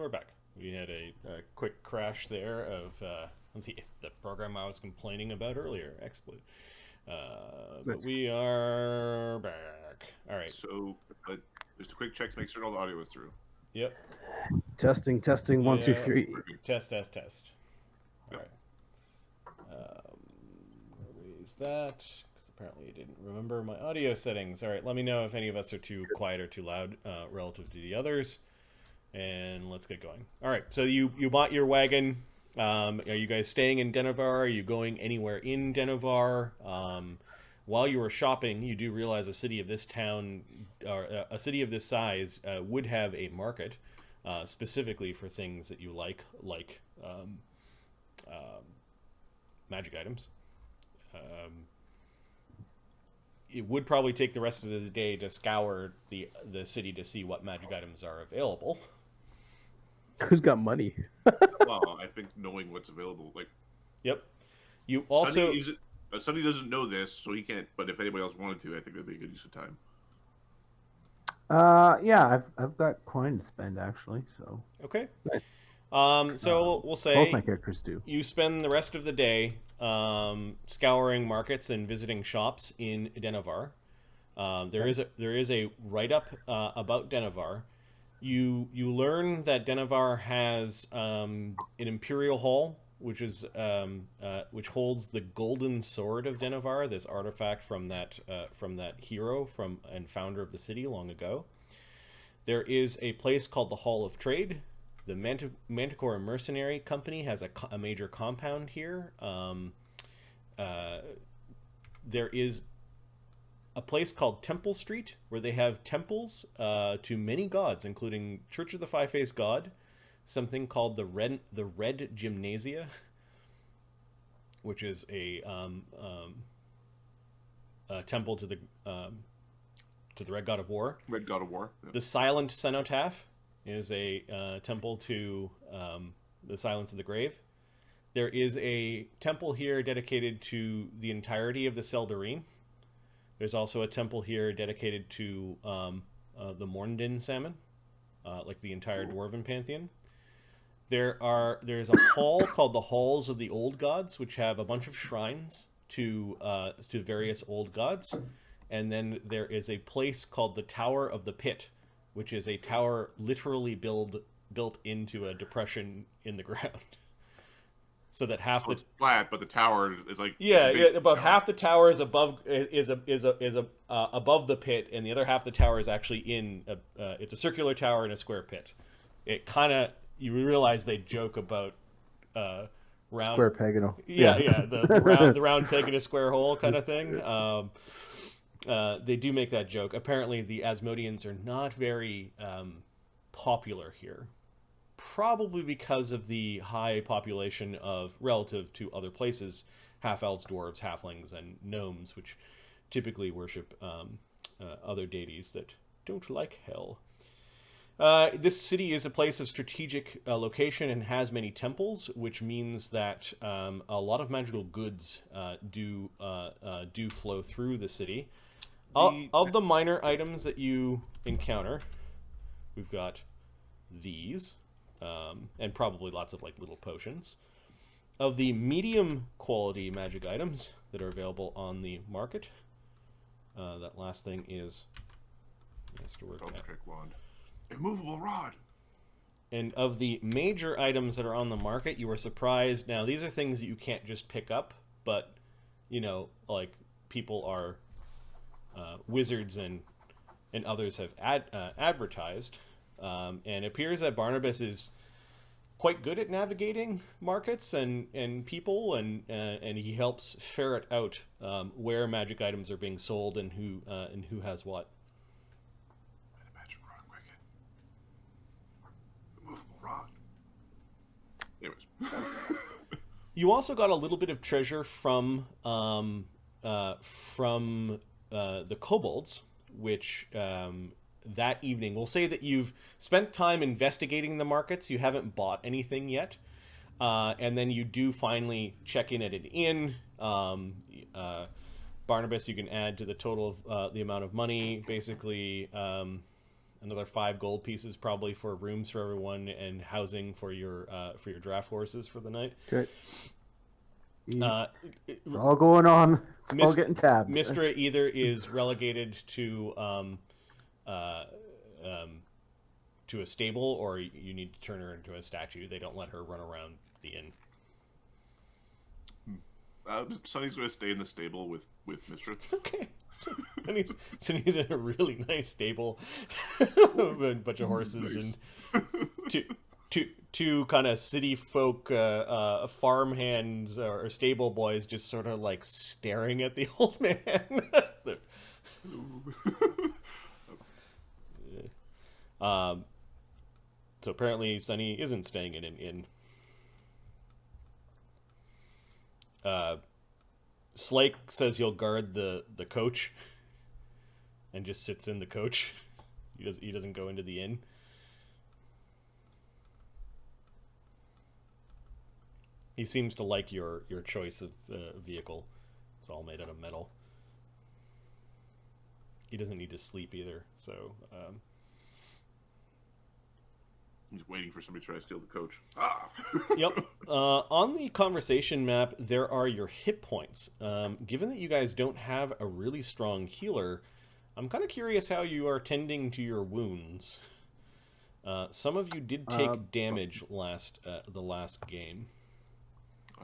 we're back. We had a quick crash there of the program I was complaining about earlier, XSplit. But we are back. All right. So, just a quick check to make sure all the audio is through. Yep. Testing, 1, 2, 3. Test. Yep. All right. Raise that, because apparently I didn't remember my audio settings. All right, let me know if any of us are too quiet or too loud relative to the others. And let's get going. All right, so you bought your wagon. Are you guys staying in Denovar? Are you going anywhere in Denovar? While you were shopping, you do realize a city of this town, or a city of this size, would have a market specifically for things that you like magic items. It would probably take the rest of the day to scour the city to see what magic items are available. Who's got money? Well, I think knowing what's available, like. Yep. You also. Sonny doesn't know this, so he can't. But if anybody else wanted to, I think that'd be a good use of time. Yeah, I've got coin to spend actually. So. Okay. So we'll say both my characters do. You spend the rest of the day scouring markets and visiting shops in Denovar. There is a write-up about Denovar. You learn that Denovar has an imperial hall, which which holds the golden sword of Denovar, this artifact from that hero and founder of the city long ago. There is a place called the Hall of Trade. The Manticore Mercenary Company has a major compound here. There is a place called Temple Street, where they have temples to many gods, including Church of the Five-Faced God, something called the Red Gymnasia, which is a temple to the Red God of War. Red God of War. Yeah. The Silent Cenotaph is a temple to the Silence of the Grave. There is a temple here dedicated to the entirety of the Seldarine. There's also a temple here dedicated to the Morndin salmon, like the entire dwarven pantheon. There's a hall called the Halls of the Old Gods, which have a bunch of shrines to various old gods. And then there is a place called the Tower of the Pit, which is a tower literally built into a depression in the ground. So that it's flat, but the tower is like about half the tower is above above the pit, and the other half of the tower is actually in it's a circular tower in a square pit. It kind of, you realize they joke about round square peg in a the round peg in a square hole kind of thing. They do make that joke. Apparently, the Asmodeans are not very popular here. Probably because of the high population relative to other places, half-elves, dwarves, halflings, and gnomes, which typically worship other deities that don't like hell. This city is a place of strategic location and has many temples, which means that a lot of magical goods do flow through the city. Of the minor items that you encounter, we've got these. And probably lots of like little potions. Of the medium quality magic items that are available on the market, that last thing is trick wand, immovable rod. And of the major items that are on the market, you were surprised. Now these are things that you can't just pick up, but like people are wizards and others have advertised. And it appears that Barnabus is quite good at navigating markets and people, and he helps ferret out where magic items are being sold and who has what. Magic rod wicked. The movable rod. Anyways. You also got a little bit of treasure from the kobolds, which that evening, we'll say that you've spent time investigating the markets. You haven't bought anything yet, and then you do finally check in at an inn. Barnabas, you can add to the total of the amount of money. Basically, another 5 gold pieces probably for rooms for everyone and housing for your draft horses for the night. Okay. It's It's all going on. It's all getting tabbed. Mistra either is relegated to a stable, or you need to turn her into a statue. They don't let her run around the inn. Sonny's going to stay in the stable with Mistra. Okay. Sonny's in a really nice stable, a bunch of horses and two kind of city folk farm hands or stable boys just sort of like staring at the old man. So apparently Sonny isn't staying in an inn. Slake says he'll guard the coach and just sits in the coach. He doesn't go into the inn. He seems to like your choice of vehicle. It's all made out of metal. He doesn't need to sleep either, so... He's waiting for somebody to try to steal the coach. Yep. On the conversation map, there are your hit points. Given that you guys don't have a really strong healer, I'm kind of curious how you are tending to your wounds. Some of you did take damage the last game.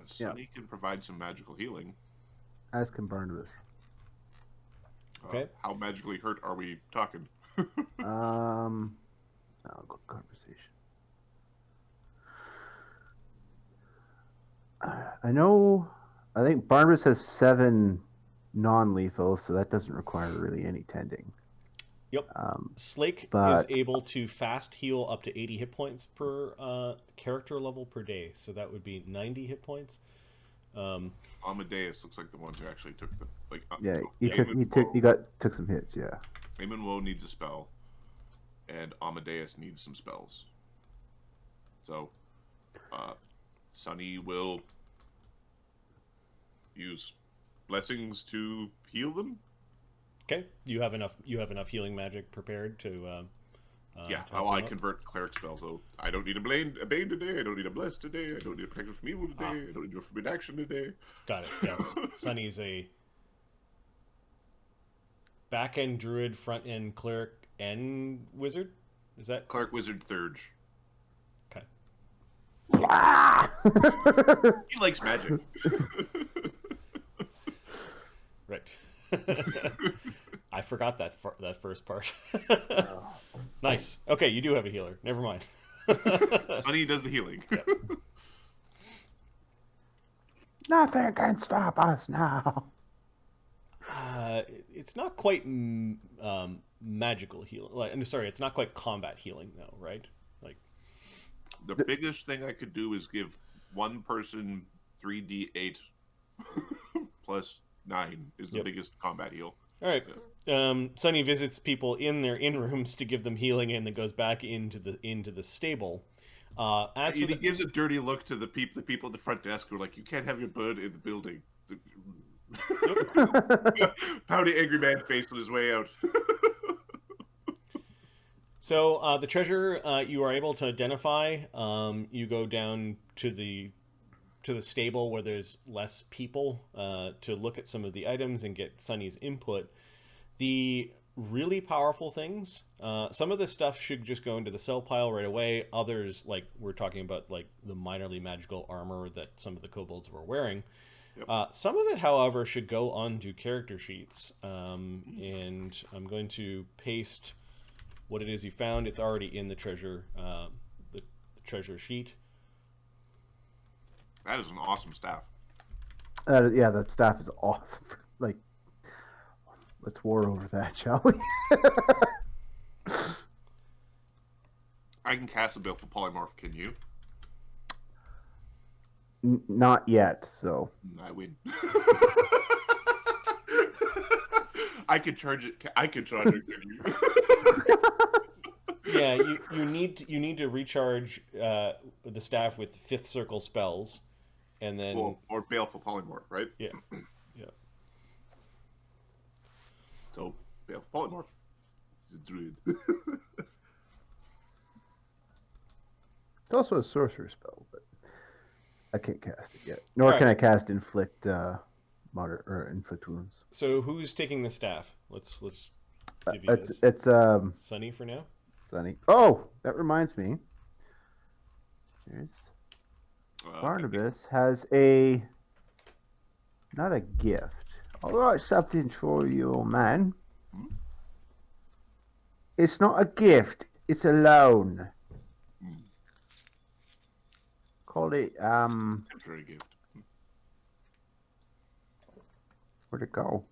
Sonny can provide some magical healing. As can Barnabus. Okay. How magically hurt are we talking? I'll go conversation. I think Barnabas has 7 non-lethal, so that doesn't require really any tending. Yep. Slake is able to fast heal up to 80 hit points per character level per day, so that would be 90 hit points. Amadeus looks like the one who actually took the took some hits. Yeah. Eamon Woe needs a spell, and Amadeus needs some spells. So, Sonny will use blessings to heal them. Okay, you have enough healing magic prepared to. I convert cleric spells. So I don't need a bane today. I don't need a bless today. I don't need a protect from evil today. I don't need a forbidden action today. Got it. Yes, Sonny's a back end druid, front end cleric, and wizard. Is that cleric, wizard, thurge? Okay. He likes magic. Right. I forgot that first part. Nice. Okay, you do have a healer. Never mind. Sonny does the healing. Yep. Nothing can stop us now. It's not quite magical healing. It's not quite combat healing, though, right? Like the biggest thing I could do is give one person 3d8 plus 9 is the biggest combat heal. All right. Sonny visits people in their inn rooms to give them healing, and then goes back into the stable. He gives a dirty look to the people at the front desk who are like, "You can't have your bird in the building." Pouty angry man face on his way out. So the treasure you are able to identify. You go down to the stable where there's less people to look at some of the items and get Sonny's input. The really powerful things, some of this stuff should just go into the sell pile right away. Others, like we're talking about, like the minorly magical armor that some of the kobolds were wearing. Yep. Some of it, however, should go onto character sheets. And I'm going to paste what it is you found. It's already in the treasure sheet. That is an awesome staff. That staff is awesome. Like, let's war over that, shall we? I can cast a Baleful Polymorph, can you? Not yet, so. I win. I could charge it. I could charge it, can you? Yeah, you need to recharge the staff with 5th circle spells. And then or Baleful Polymorph, right? Yeah. Yeah. So Baleful Polymorph. He's a druid. It's also a sorcerer spell, but I can't cast it yet. Nor Alright. can I cast inflict inflict wounds. So who's taking the staff? Let's give you It's this. it's Sunny for now. Sunny. Oh, that reminds me. There's Barnabas has not a gift. Although it's something for you, old man. It's not a gift. It's a loan. Call it Temporary gift. where'd it go?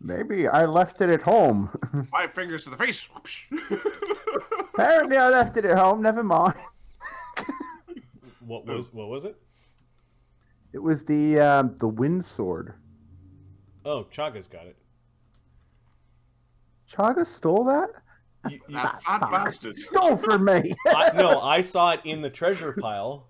Maybe I left it at home. 5 fingers to the face. Apparently I left it at home. Never mind. What was it? It was the wind sword. Oh, Chaga's got it. Chaga stole that? That fat bastard. Stole from me. No, I saw it in the treasure pile.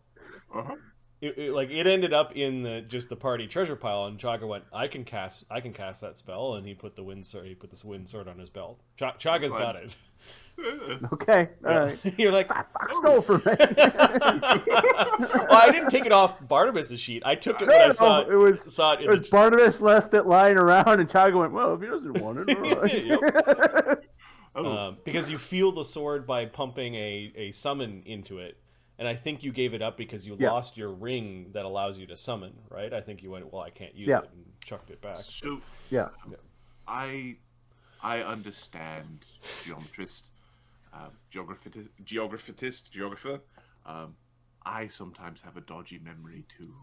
Uh-huh. It ended up in the party treasure pile, and Chaga went, I can cast that spell, and he put the wind sword on his belt. Chaga's got it. Okay, all right. You're like, Fuck, stole from me. well, I didn't take it off Barnabas's sheet. I took it when I saw it. It was in the Barnabas left it lying around, and Chaga went, well, if he doesn't want it, all right. because you feel the sword by pumping a summon into it. And I think you gave it up because you lost your ring that allows you to summon, right? I think you went, well, I can't use it, and chucked it back. So, I understand geometrist, geographer. I sometimes have a dodgy memory too.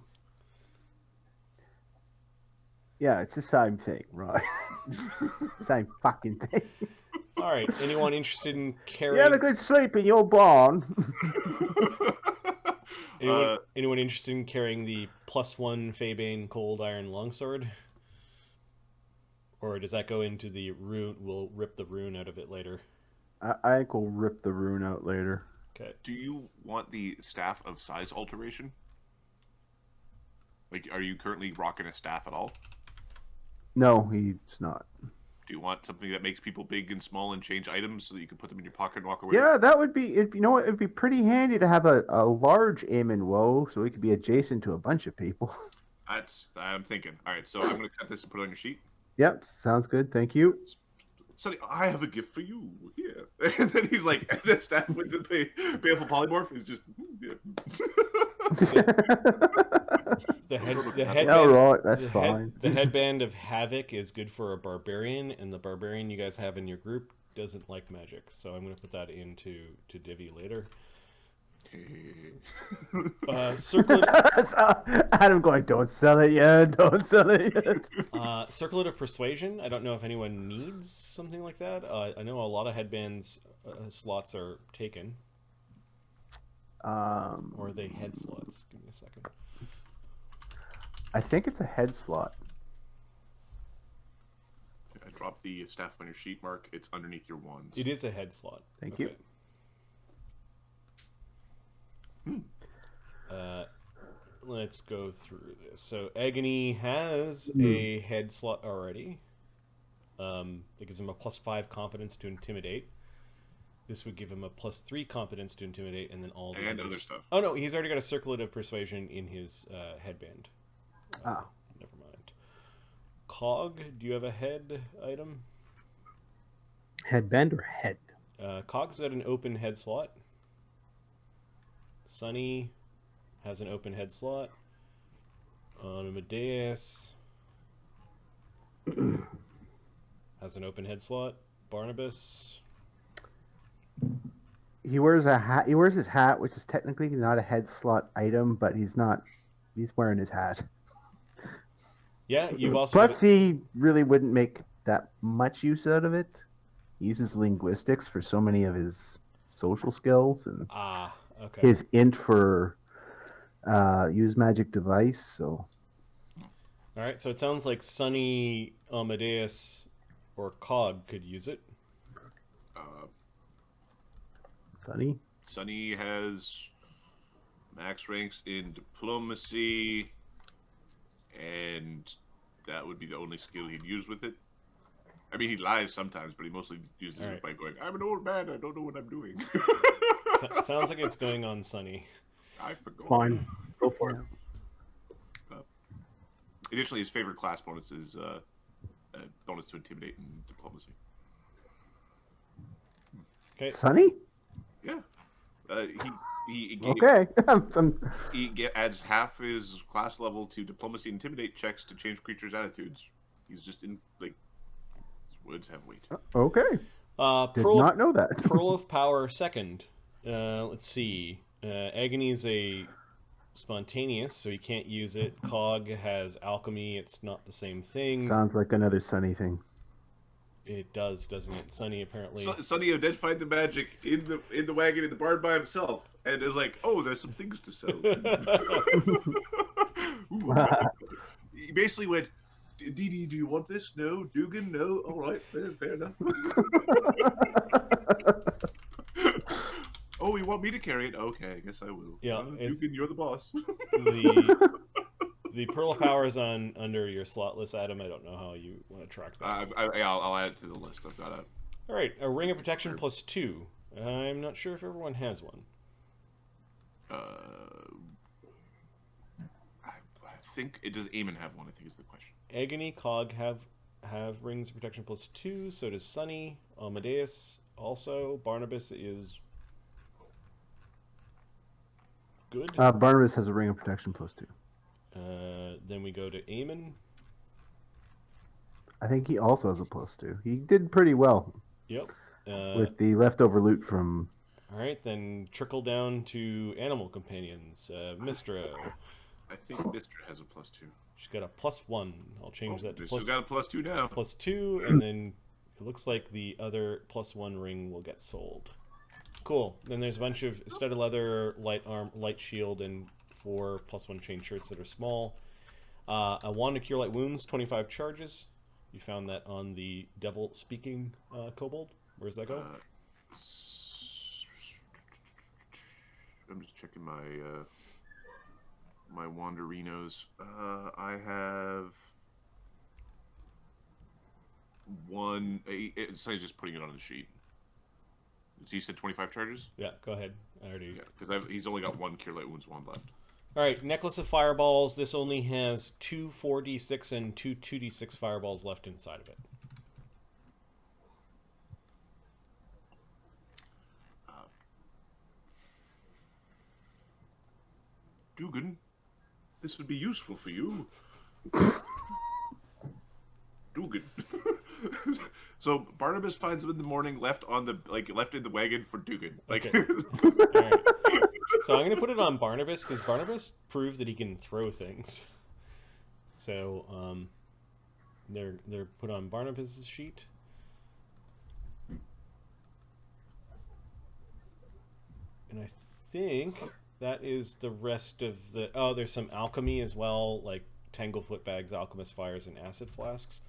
Yeah, it's the same thing, right? Same fucking thing. All right. Anyone interested in carrying? You have a good sleep in your barn. Anyone interested in carrying the +1 Fabane Cold Iron Longsword? Or does that go into the rune? We'll rip the rune out of it later. I think we'll rip the rune out later. Okay. Do you want the staff of size alteration? Like, are you currently rocking a staff at all? No, he's not. Do you want something that makes people big and small and change items so that you can put them in your pocket and walk away? Yeah, that would be. You know what? It'd be pretty handy to have a large aim and woe, so we could be adjacent to a bunch of people. I'm thinking. All right, so I'm going to cut this and put it on your sheet. Yep, sounds good. Thank you. Sonny, I have a gift for you. Yeah. And then he's like, and the staff with the baleful polymorph is just. Yeah. The headband. Yeah, right. That's fine. The headband of Havoc is good for a barbarian, and the barbarian you guys have in your group doesn't like magic, so I'm going to put that into Divi later. Circlet. Adam going, don't sell it yet. Don't sell it yet. Circlet of Persuasion. I don't know if anyone needs something like that. I know a lot of headbands slots are taken. Or are they head slots? Give me a second. I think it's a head slot. I dropped the staff on your sheet, Mark. It's underneath your wands. It is a head slot. Thank you. Let's go through this. So Agony has a head slot already. That gives him a +5 competence to intimidate. This would give him a +3 competence to intimidate, and then all the other stuff. Oh no, he's already got a circlet of persuasion in his headband. Never mind. Cog, do you have a head item? Headband or head? Cog's got an open head slot. Sunny has an open head slot. Amadeus has an open head slot. Barnabas. He wears a hat. He wears his hat, which is technically not a head slot item, but he's wearing his hat. Yeah, you've also. Plus, he really wouldn't make that much use out of it. He uses linguistics for so many of his social skills and okay. his int for use magic device. So. All right, so it sounds like Sunny, Amadeus, or Cog could use it. Sunny has max ranks in diplomacy, and that would be the only skill he'd use with it. mean, he lies sometimes, but he mostly uses it by going, "I'm an old man. I don't know what I'm doing." Sounds like it's going on Sunny. I forgot. Fine. Go for it. Additionally, his favorite class bonus is bonus to intimidate and diplomacy. Okay. Sunny? Yeah. He Okay. adds half his class level to diplomacy and intimidate checks to change creatures' attitudes. He's just in woods have weight. Okay. Did not know that. Pearl of Power second. Let's see. Agony is a spontaneous, so you can't use it. Cog has alchemy. It's not the same thing. Sounds like another Sunny thing. It does, doesn't it? Sunny apparently. Sunny identified the magic in the wagon in the barn by himself, and is like, "Oh, there's some things to sell." Ooh, he basically went, "Dee Dee, do you want this? No. Dugan, no. All right, fair enough." Oh, you want me to carry it? Okay, I guess I will. Yeah, Dugan, you're the boss. The Pearl of Power is under your slot list, Adam. I don't know how you want to track that. I'll add it to the list. I've got it. All right, a Ring of Protection +2. I'm not sure if everyone has one. I think it does. Eamon have one? I think is the question. Agony, Cog have Rings of Protection +2. So does Sunny. Amadeus also. Barnabas is good. Barnabas has a Ring of Protection +2. Then we go to Eamon. I think he also has a +2. He did pretty well. Yep. With the leftover loot from... All right, then trickle down to animal companions. Mistra. I think Mistra has a +2. She's got a +1. I'll change that to She's got a +2 now. +2, and then it looks like the other +1 ring will get sold. Cool. Then there's a bunch of studded leather, light arm, light shield, and 4 +1 chain shirts that are small. A wand to cure light wounds, 25 charges. You found that on the devil-speaking kobold. Where does that go? I'm just checking my my wanderinos. I have one. It's just putting it on the sheet. You said 25 charges? Yeah, go ahead. I already. Yeah, because he's only got 1 cure light wounds wand left. All right, Necklace of Fireballs. This only has 2 4d6 and 2 2d6 fireballs left inside of it. Dugan, this would be useful for you. Dugan. So Barnabas finds him in the morning, left in the wagon for Dugan. Okay. All right. So I'm going to put it on Barnabas because Barnabas proved that he can throw things. So they're put on Barnabas' sheet. And I think that is the rest of the... Oh, there's some alchemy as well, like Tanglefoot bags, alchemist fires, and acid flasks.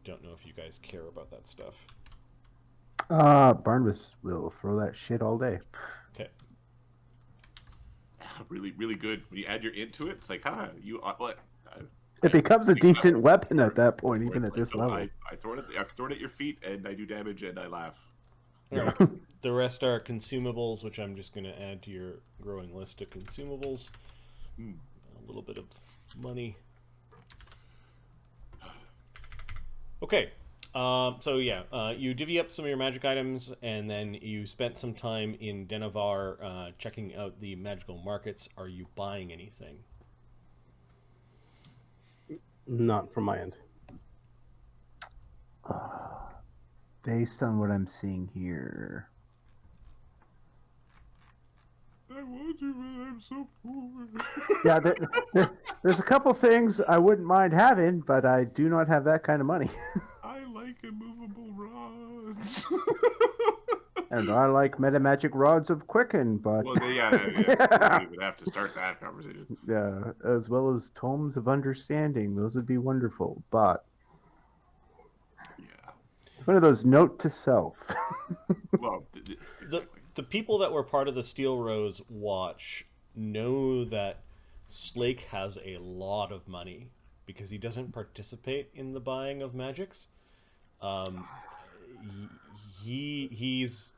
Don't know if you guys care about that stuff. Barnabas will throw that shit all day. Okay. Really, really good. When you add your int to it, it's like, what? It becomes a decent weapon at that point, even at this level. I throw it at your feet, and I do damage, and I laugh. All right. The rest are consumables, which I'm just going to add to your growing list of consumables. A little bit of money. Okay. So yeah, you divvy up some of your magic items, and then you spent some time in Denevar checking out the magical markets. Are you buying anything? Not from my end. Based on what I'm seeing here... I want to, but I'm so poor. Yeah, there's a couple things I wouldn't mind having, but I do not have that kind of money. I like immovable rods. And I like metamagic rods of Quicken, but... Well, yeah. We would have to start that conversation. Yeah, as well as Tomes of Understanding. Those would be wonderful, but... Yeah. It's one of those note to self. Well, exactly. The people that were part of the Steelrose Watch know that Slake has a lot of money because he doesn't participate in the buying of magics. He's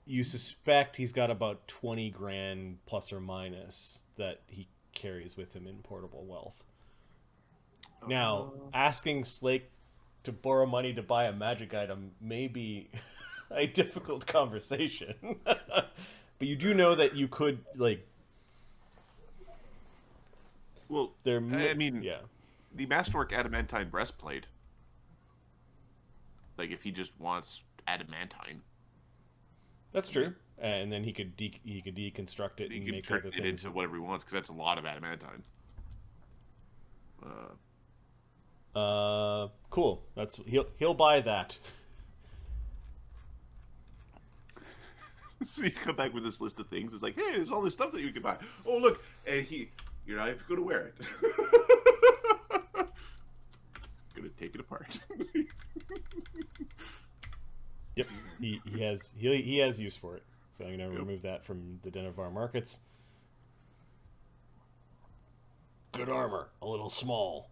you suspect he's got about 20 grand plus or minus that he carries with him in portable wealth. Now, asking Slake to borrow money to buy a magic item may be a difficult conversation. But you do know that you could, like... Well, yeah. The Masterwork Adamantine breastplate. Like, if he just wants adamantine. That's true. And then he could deconstruct it and make turn other it things. into whatever he wants, because that's a lot of adamantine. Cool. He'll buy that. So you come back with this list of things. It's like, hey, there's all this stuff that you can buy. Oh, look, and you're not even going to wear it. Gonna take it apart. Yep, he has use for it. So I'm gonna remove that from the Den of our markets. Good armor, a little small.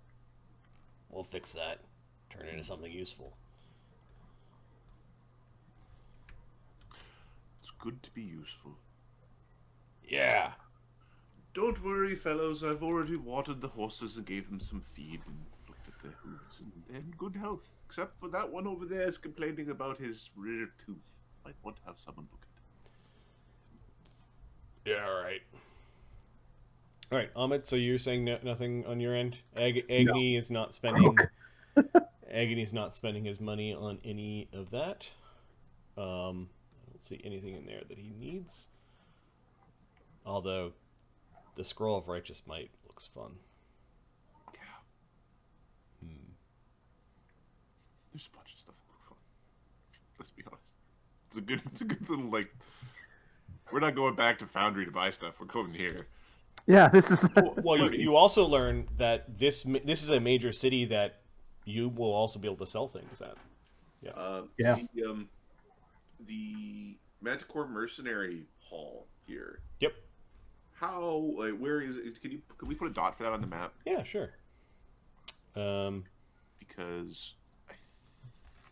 We'll fix that. Turn it into something useful. It's good to be useful. Yeah. Don't worry, fellows. I've already watered the horses and gave them some feed and looked at their hooves and they're in good health. Except for that one over there is complaining about his rear tooth. Might want to have someone look at it. Yeah, all right. All right, Ahmed, so you're saying nothing on your end? Agony is not spending... Agony's not spending his money on any of that. I don't see anything in there that he needs. Although, the Scroll of Righteous Might looks fun. Yeah. There's a bunch of stuff that look fun. Let's be honest. It's a good little, like... We're not going back to Foundry to buy stuff. We're going here. Yeah, this is... Well, you also learn that this is a major city that you will also be able to sell things at. Yeah. The Manticore Mercenary Hall here. Yep. How? Like, where is it? Can we put a dot for that on the map? Yeah, sure. Because I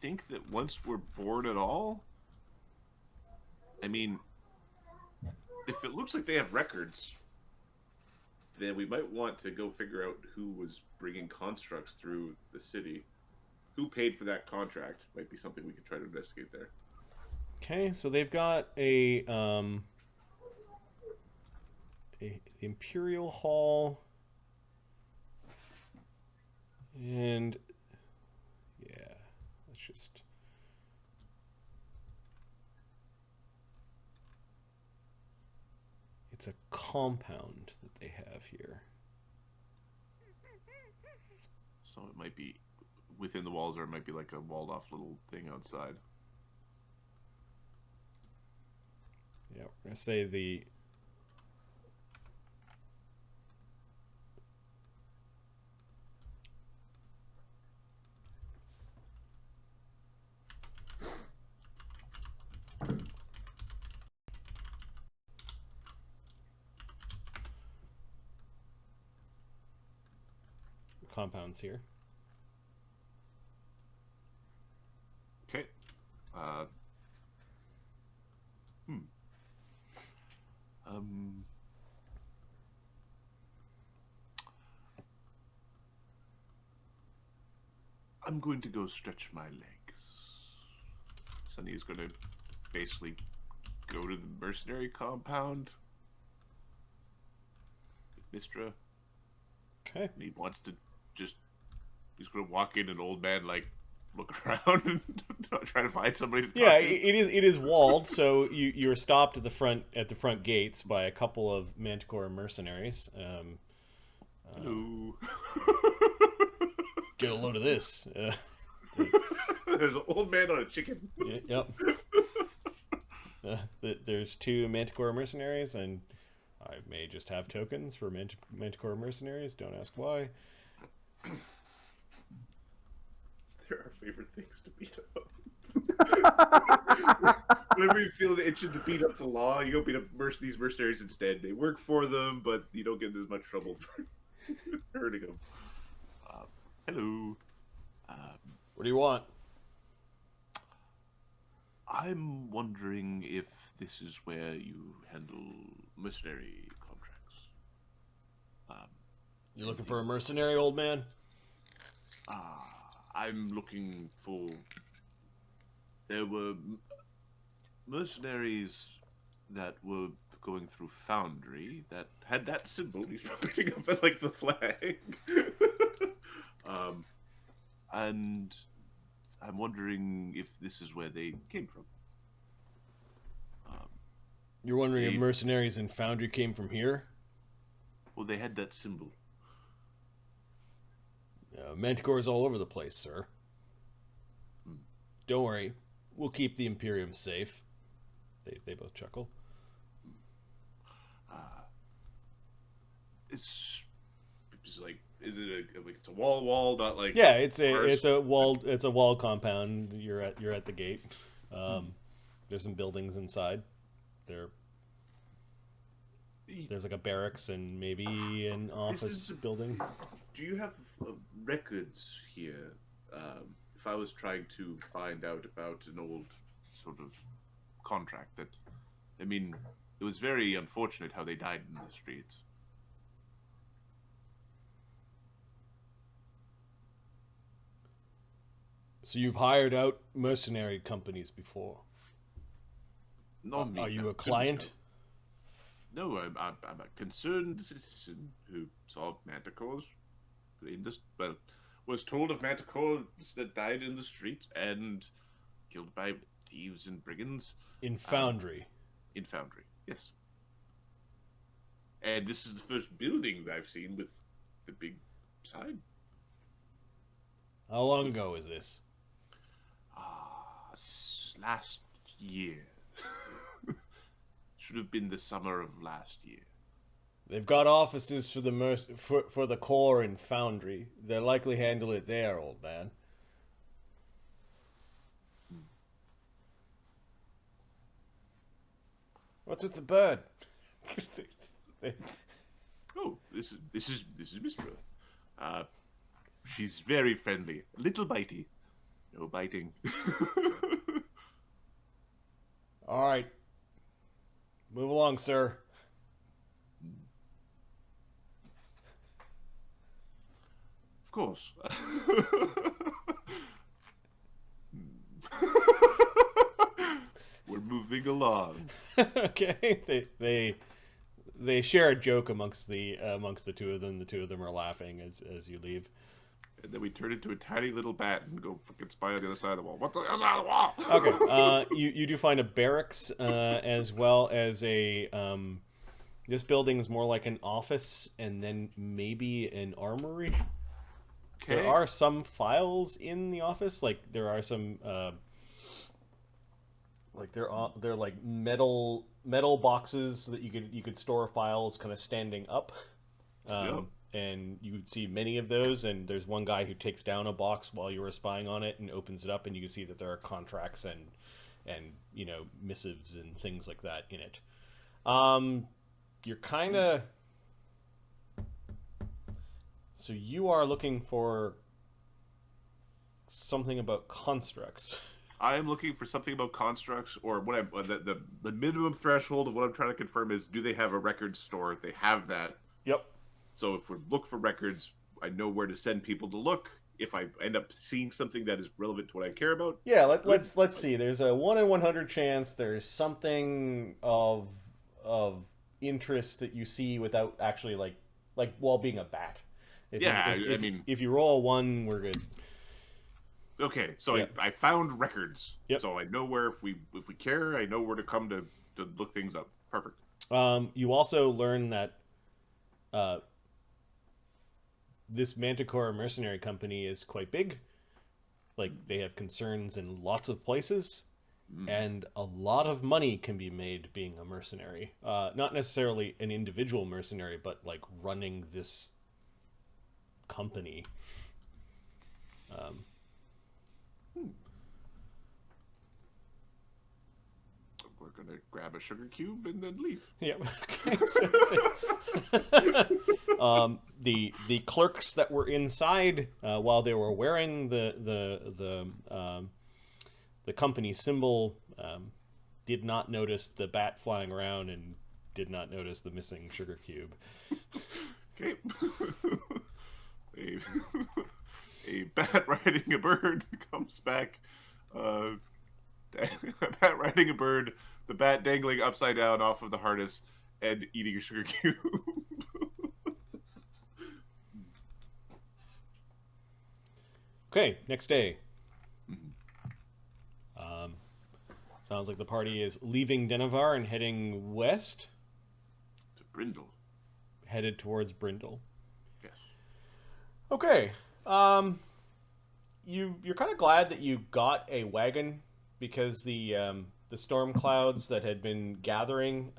think that once we're bored at all, I mean, if it looks like they have records, then we might want to go figure out who was bringing constructs through the city. Who paid for that contract might be something we could try to investigate there. Okay, so they've got a Imperial Hall, and yeah, let's just... It's a compound that they have here. So it might be within the walls, or it might be like a walled-off little thing outside. Yeah, we're gonna say the... compounds here. Okay. I'm going to go stretch my legs. Sunny is going to basically go to the mercenary compound with Mistra. Okay. And he wants to he's going to walk in, an old man, like, look around and try to find somebody to talk Yeah, to. it is walled, so you're stopped at the front gates by a couple of Manticore mercenaries. Hello. Get a load of this. There's an old man on a chicken. Yep. There's two Manticore mercenaries, and I may just have tokens for Manticore mercenaries. Don't ask why. They're our favorite things to beat up. Whenever you feel itching to beat up the law, you go beat up these mercenaries instead. They work for them, but you don't get in as much trouble. herding them. Hello. What do you want? I'm wondering if this is where you handle mercenary contracts. You looking for a mercenary, old man? I'm looking for... There were mercenaries that were going through Foundry that had that symbol. He's pointing up at, like, the flag. And I'm wondering if this is where they came from. You're wondering if mercenaries in Foundry came from here? Well, they had that symbol. Manticores all over the place, sir. Don't worry. We'll keep the Imperium safe. They both chuckle. It's like, is it it's a wall, not like... Yeah, it's ours? a wall compound. You're at the gate. There's some buildings inside. There's like a barracks and maybe an office building. Do you have records here? If I was trying to find out about an old sort of contract that, I mean, it was very unfortunate how they died in the streets. So you've hired out mercenary companies before? Not me. Are you no, a client? No, I'm a concerned citizen who saw manticores. Well, was told of manticores that died in the street and killed by thieves and brigands. In Foundry? In Foundry, yes. And this is the first building I've seen with the big sign. How long ago is this? Last year. Should have been the summer of last year. They've got offices for the for the core in Foundry. They'll likely handle it there, old man. What's with the bird? Oh, this is Mistra. She's very friendly. A little bitey. No biting. All right. Move along, sir. Of course. We're moving along. Okay. They share a joke amongst the two of them. The two of them are laughing as you leave. And then we turn into a tiny little bat and go fucking spy on the other side of the wall. What's on the other side of the wall? Okay. You do find a barracks as well as a this building is more like an office and then maybe an armory. Okay. There are some files in the office, like there are some like they're like metal boxes that you could store files kind of standing up. Yep. And you would see many of those, and there's one guy who takes down a box while you were spying on it and opens it up, and you can see that there are contracts and you know, missives and things like that in it. You're kind of... So you are looking for something about constructs. I am looking for something about constructs, or what I'm the minimum threshold of what I'm trying to confirm is, do they have a record store? If they have that, Yep. so if we look for records, I know where to send people to look. If I end up seeing something that is relevant to what I care about, Yeah, let's see. There's a 1 in 100 chance there's something of interest that you see without actually like while being a bat. If you roll a 1, we're good. Okay, so Yep. I found records. Yep. So I know where, if we care, I know where to come to look things up. Perfect. You also learn that this Manticore mercenary company is quite big. Like, they have concerns in lots of places, and a lot of money can be made being a mercenary. Not necessarily an individual mercenary, but like running this company. We're gonna grab a sugar cube and then leave. Yeah. The clerks that were inside while they were wearing the company symbol did not notice the bat flying around and did not notice the missing sugar cube. Okay. A bat riding a bird comes back. A bat riding a bird, the bat dangling upside down off of the harness and eating a sugar cube. Okay, next day. Sounds like the party is leaving Denevar and heading west. To Brindle. Headed towards Brindle. Yes. Okay. You're kind of glad that you got a wagon because the storm clouds that had been gathering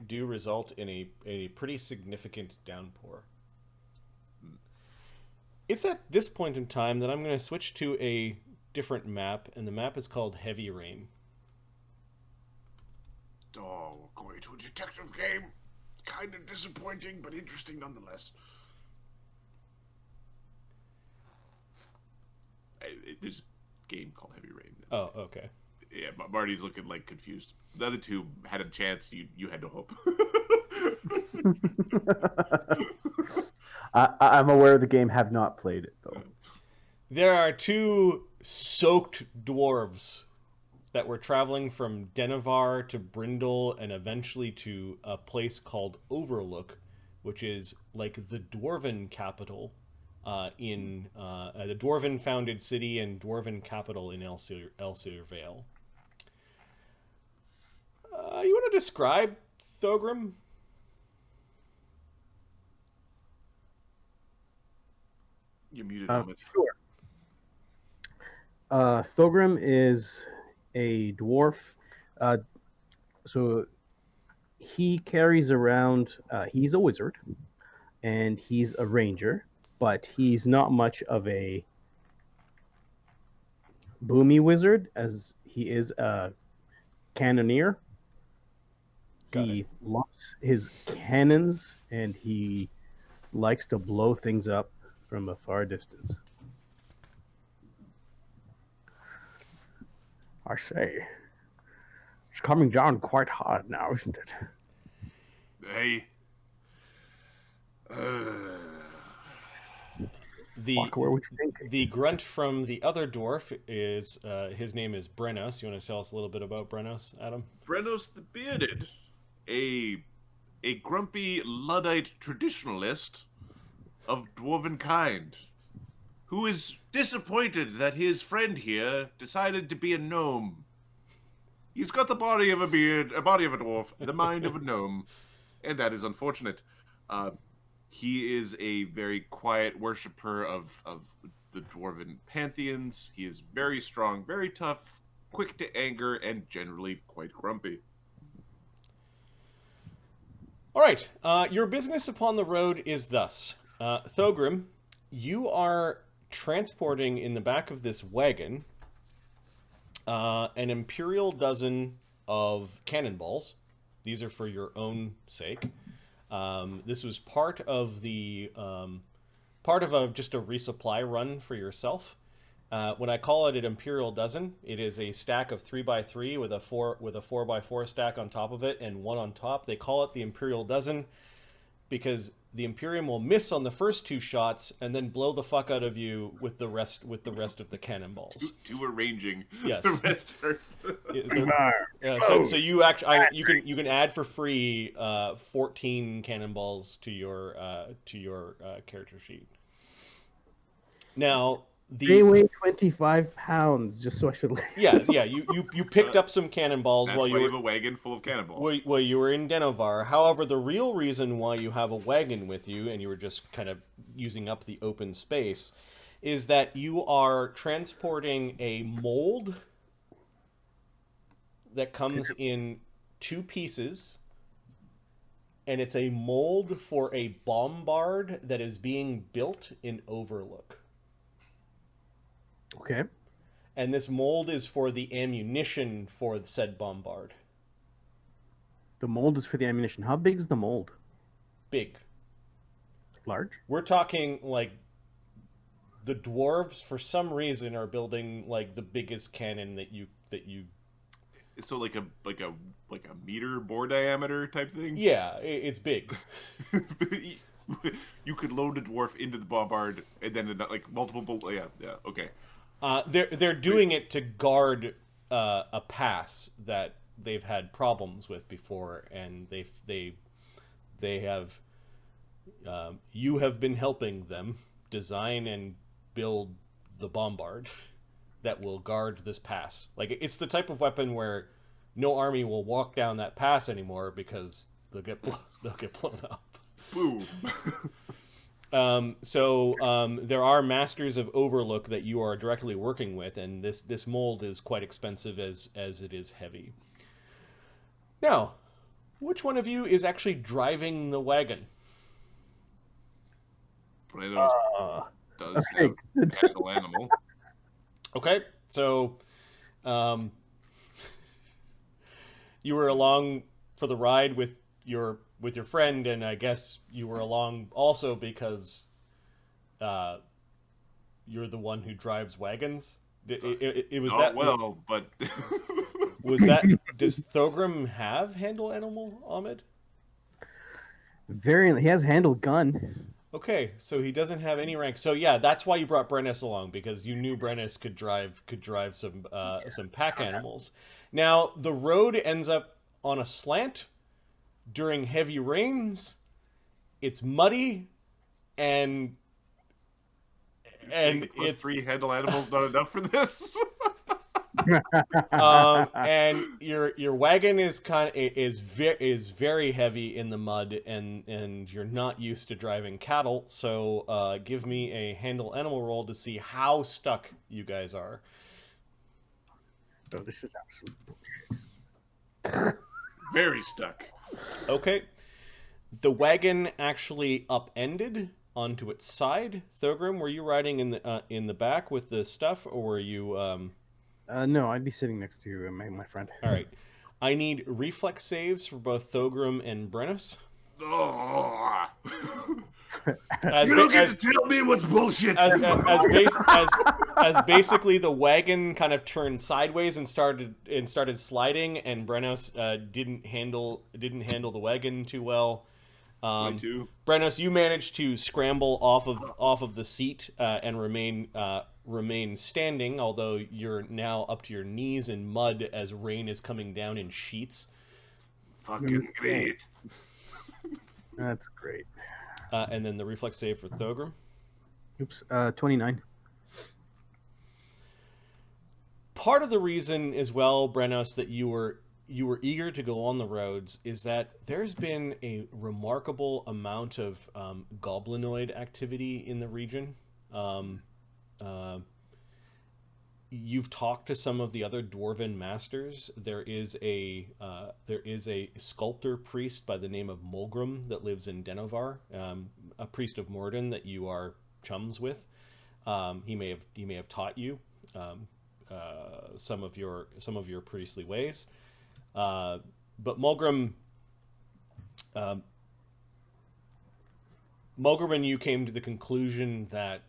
do result in a pretty significant downpour. It's at this point in time that I'm going to switch to a different map, and the map is called Heavy Rain. Oh, we're going to a detective game. Kind of disappointing, but interesting nonetheless. There's a game called Heavy Rain. Oh, okay. Yeah, Marty's looking like confused. The other two had a chance. You had no hope. I'm aware of the game, have not played it, though. There are two soaked dwarves that were traveling from Denevar to Brindle and eventually to a place called Overlook, which is like the dwarven capital in the dwarven founded city and dwarven capital in Elsyr Vale. You want to describe Thogram? You're muted, Helmet. Sure. Thogram is a dwarf. So he carries around, he's a wizard, and he's a ranger, but he's not much of a boomy wizard, as he is a cannoneer. He loves his cannons, and he likes to blow things up from a far distance. I say, it's coming down quite hard now, isn't it? Hey. Fuck, where would you think? The grunt from the other dwarf is his name is Brennos. You want to tell us a little bit about Brennos, Adam? Brennos the Bearded, a grumpy Luddite traditionalist of dwarven kind, who is disappointed that his friend here decided to be a gnome. He's got the body of a body of a dwarf, the mind of a gnome, and that is unfortunate. He is a very quiet worshiper of the dwarven pantheons. He is very strong, very tough, quick to anger, and generally quite grumpy. All right. Your business upon the road is thus. Thogram, you are transporting in the back of this wagon an imperial dozen of cannonballs. These are for your own sake. This was part of the just a resupply run for yourself. When I call it an imperial dozen, it is a stack of 3x3 with a 4x4 stack on top of it and one on top. They call it the imperial dozen because the Imperium will miss on the first two shots and then blow the fuck out of you with the rest of the cannonballs. Two arranging. Yes. The rest are... so you actually you can add for free 14 cannonballs to your character sheet. Now they weigh 25 pounds, just so I should. Yeah. You picked up some cannonballs while you were have a wagon full of cannonballs. While you were in Denevar. However, the real reason why you have a wagon with you and you were just kind of using up the open space is that you are transporting a mold that comes in 2 pieces, and it's a mold for a bombard that is being built in Overlook. Okay. And this mold is for the ammunition for said bombard. The mold is for the ammunition. How big is the mold? Big. Large? We're talking like the dwarves for some reason are building like the biggest cannon that you So like a meter bore diameter type thing. Yeah, it's big. You could load a dwarf into the bombard and then like multiple. Yeah, okay. They're doing it to guard a pass that they've had problems with before, and they have you have been helping them design and build the bombard that will guard this pass. Like, it's the type of weapon where no army will walk down that pass anymore because they'll get blown up. Boom. There are masters of Overlook that you are directly working with, and this mold is quite expensive as it is heavy. Now, which one of you is actually driving the wagon? Brennos does have a handle animal. Okay, so you were along for the ride with your friend, and I guess you were along also because you're the one who drives wagons. It was Not that well, but was that? Does Thogram have handle animal, Ahmed? He has handled gun. Okay, so he doesn't have any rank. So yeah, that's why you brought Brennos along, because you knew Brennos could drive some pack animals. Now the road ends up on a slant during heavy rains. It's muddy, and it's 3 handle animals not enough for this. And your wagon is very heavy in the mud, and you're not used to driving cattle. So give me a handle animal roll to see how stuck you guys are. Oh, this is absolute bullshit. Very stuck. Okay, the wagon actually upended onto its side. Thogram, were you riding in the back with the stuff, or were you? No, I'd be sitting next to my friend. All right. I need reflex saves for both Thogram and Brennos. Oh. You don't get to tell me what's bullshit. As basically the wagon kind of turned sideways and started sliding, and Brennos didn't handle the wagon too well. 22. Brennos, you managed to scramble off of the seat and remain standing, although you're now up to your knees in mud as rain is coming down in sheets. Fucking great. That's great. And then the reflex save for Thogram. Oops, 29. Part of the reason as well, Brennos, that you were eager to go on the roads is that there's been a remarkable amount of goblinoid activity in the region. You've talked to some of the other dwarven masters. There is a sculptor priest by the name of Mulgrim that lives in Denovar, a priest of Morden that you are chums with. He may have taught you some of your priestly ways. But Mulgrim and you came to the conclusion that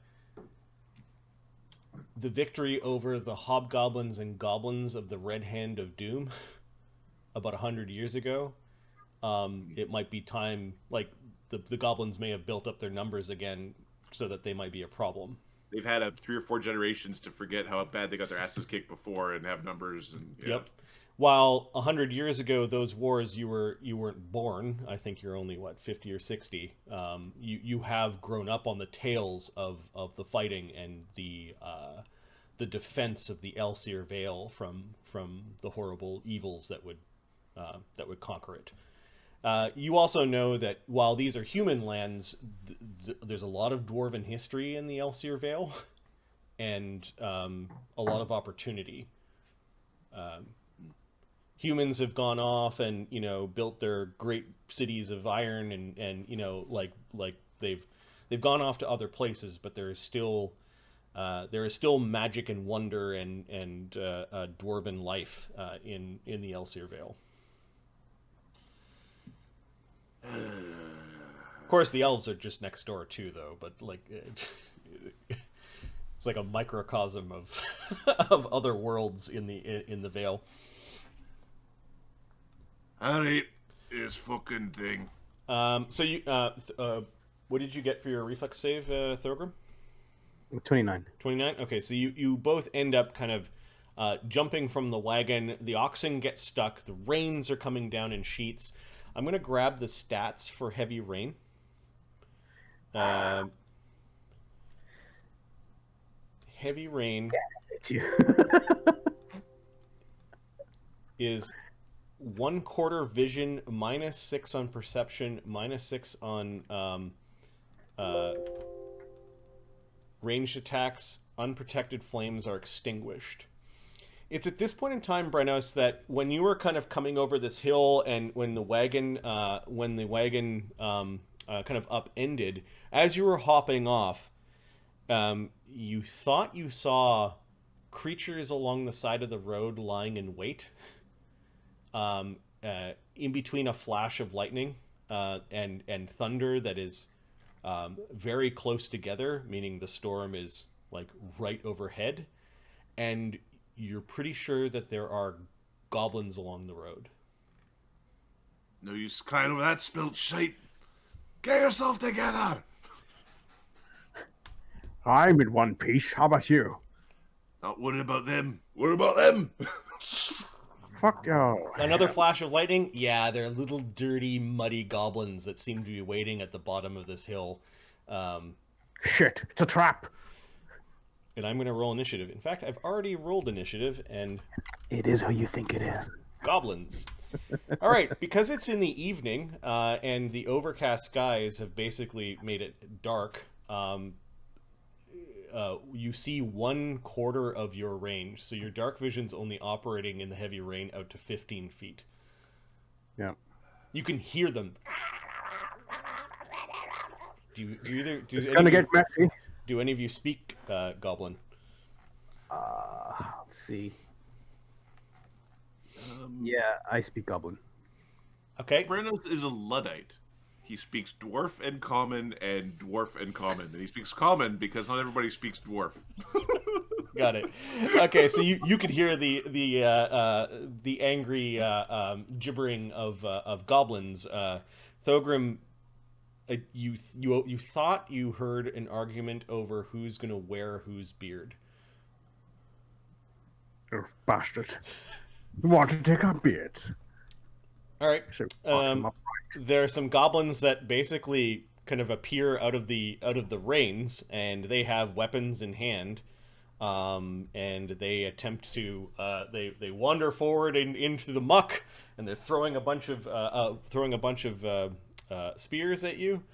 the victory over the hobgoblins and goblins of the Red Hand of Doom about 100 years ago, it might be time, like, the goblins may have built up their numbers again so that they might be a problem. They've had 3 or 4 generations to forget how bad they got their asses kicked before and have numbers. And yeah. Yep. While 100 years ago, those wars, you weren't born. I think you're only 50 or 60. You have grown up on the tales of the fighting and the defense of the Elseer Vale from the horrible evils that would conquer it. You also know that while these are human lands, there's a lot of dwarven history in the Elseer Vale, and a lot of opportunity. Humans have gone off and built their great cities of iron and like they've gone off to other places, but there is still magic and wonder and dwarven life in the Elseer Vale. Of course, the elves are just next door too, though. But like, it's like a microcosm of of other worlds in the Vale. I hate this fucking thing. So you, what did you get for your reflex save, Thorgrim? 29. 29? Okay, so you both end up kind of jumping from the wagon. The oxen get stuck. The rains are coming down in sheets. I'm going to grab the stats for heavy rain. Heavy rain is 1/4 vision, -6 on perception, -6 on ranged attacks. Unprotected flames are extinguished. It's at this point in time, Brennos, that when you were kind of coming over this hill and when the wagon kind of upended, as you were hopping off, you thought you saw creatures along the side of the road lying in wait. In between a flash of lightning and thunder that is very close together, meaning the storm is like right overhead, and you're pretty sure that there are goblins along the road. No use crying over that spilt shite. Get yourself together. I'm in one piece. How about you? Not worried about them. What about them? Fuck you. Another flash of lightning? Yeah, they're little dirty, muddy goblins that seem to be waiting at the bottom of this hill. Shit, it's a trap. And I'm going to roll initiative. In fact, I've already rolled initiative, and... It is who you think it is. Goblins. All right, because it's in the evening, and the overcast skies have basically made it dark, you see 1/4 of your range, so your dark vision's only operating in the heavy rain out to 15 feet. Yeah. You can hear them. Do any of you speak Goblin? Let's see. Yeah, I speak Goblin. Okay. Brennos is a Luddite. He speaks dwarf and common and dwarf and common. And he speaks common because not everybody speaks dwarf. Got it. Okay, so you could hear the angry gibbering of goblins. Thogrim, you thought you heard an argument over who's going to wear whose beard. You bastard. You want to take our beards? All right. So fuck them up. There are some goblins that basically kind of appear out of the rains, and they have weapons in hand, and they attempt to they wander forward into the muck, and they're throwing a bunch of spears at you.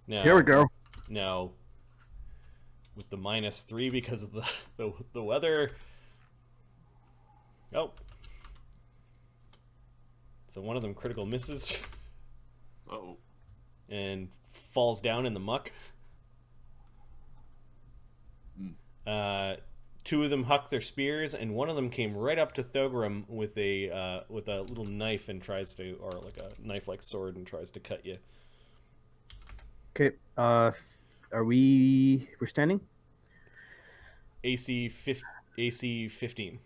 Now, Here we go. Now, with the -3 because of the weather. Oh. So one of them critical misses. Uh-oh. And falls down in the muck. Two of them huck their spears, and one of them came right up to Thogrim with a little knife and tries to, or like a knife-like sword, and tries to cut you. Okay. We're standing? AC 15.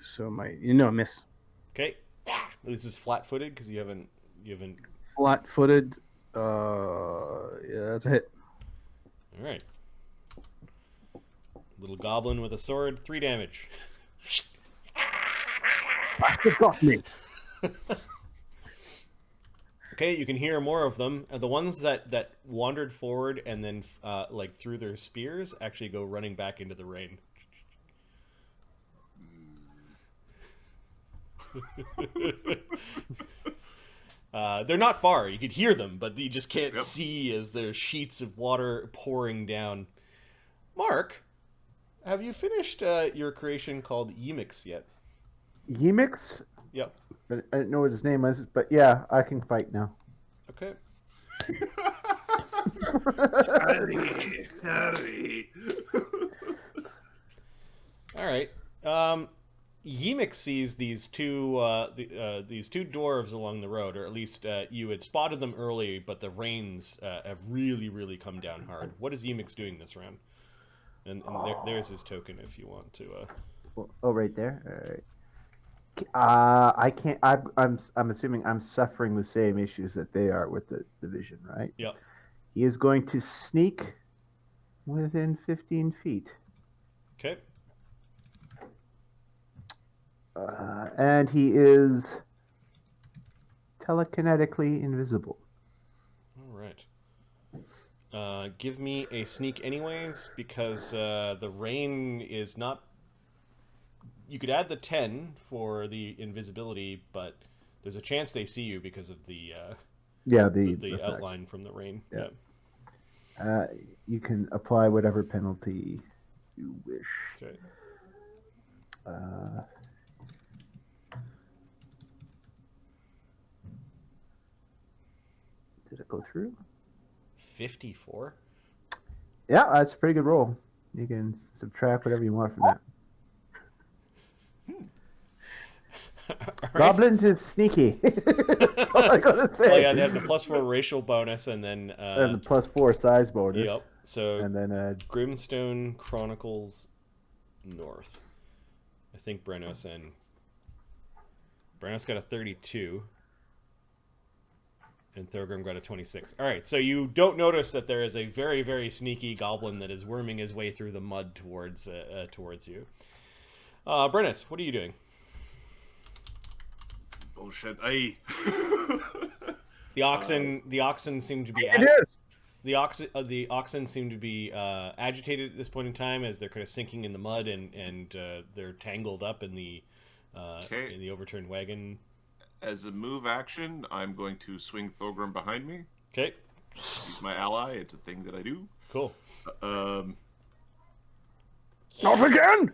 So miss. Okay. This is flat-footed because you haven't. Flat-footed. Yeah, that's a hit. All right. Little goblin with a sword, 3 damage. Bastard got me. Okay, you can hear more of them. The ones that wandered forward and then like threw their spears actually go running back into the rain. They're not far. You could hear them, but you just can't see as there's sheets of water pouring down. Mark, have you finished your creation called Yemix yet? Yemix? Yep. I didn't know what his name was, but yeah, I can fight now. Okay. Harry. All right. Yemik sees these two these two dwarves along the road, or at least you had spotted them early, but the rains have really come down hard. What is Yemik's doing this round? And there's his token if you want to. Oh, right there. All right. I can't. I'm assuming I'm suffering the same issues that they are with the vision, right? Yep. He is going to sneak within 15 feet. Okay. And he is telekinetically invisible. All right. Give me a sneak anyways, because the rain is not... You could add the 10 for the invisibility, but there's a chance they see you because of the outline from the rain. Yeah. You can apply whatever penalty you wish. Okay. Did it go through? 54. Yeah, that's a pretty good roll. You can subtract whatever you want from that. Right. Goblins is sneaky. That's all I gotta say. Oh yeah, they have the +4 racial bonus, and then and the +4 size bonus. Yep. So and then Grimstone, Chronicles, North. I think Brennos got a 32, and Thogram got a 26. All right, so you don't notice that there is a very sneaky goblin that is worming his way through the mud towards you. Brennos, what are you doing? Bullshit. The oxen seem to be. The oxen seem to be agitated at this point in time as they're kind of sinking in the mud and they're tangled up in the overturned wagon. As a move action, I'm going to swing Thogram behind me. Okay. He's my ally. It's a thing that I do. Cool. Not again!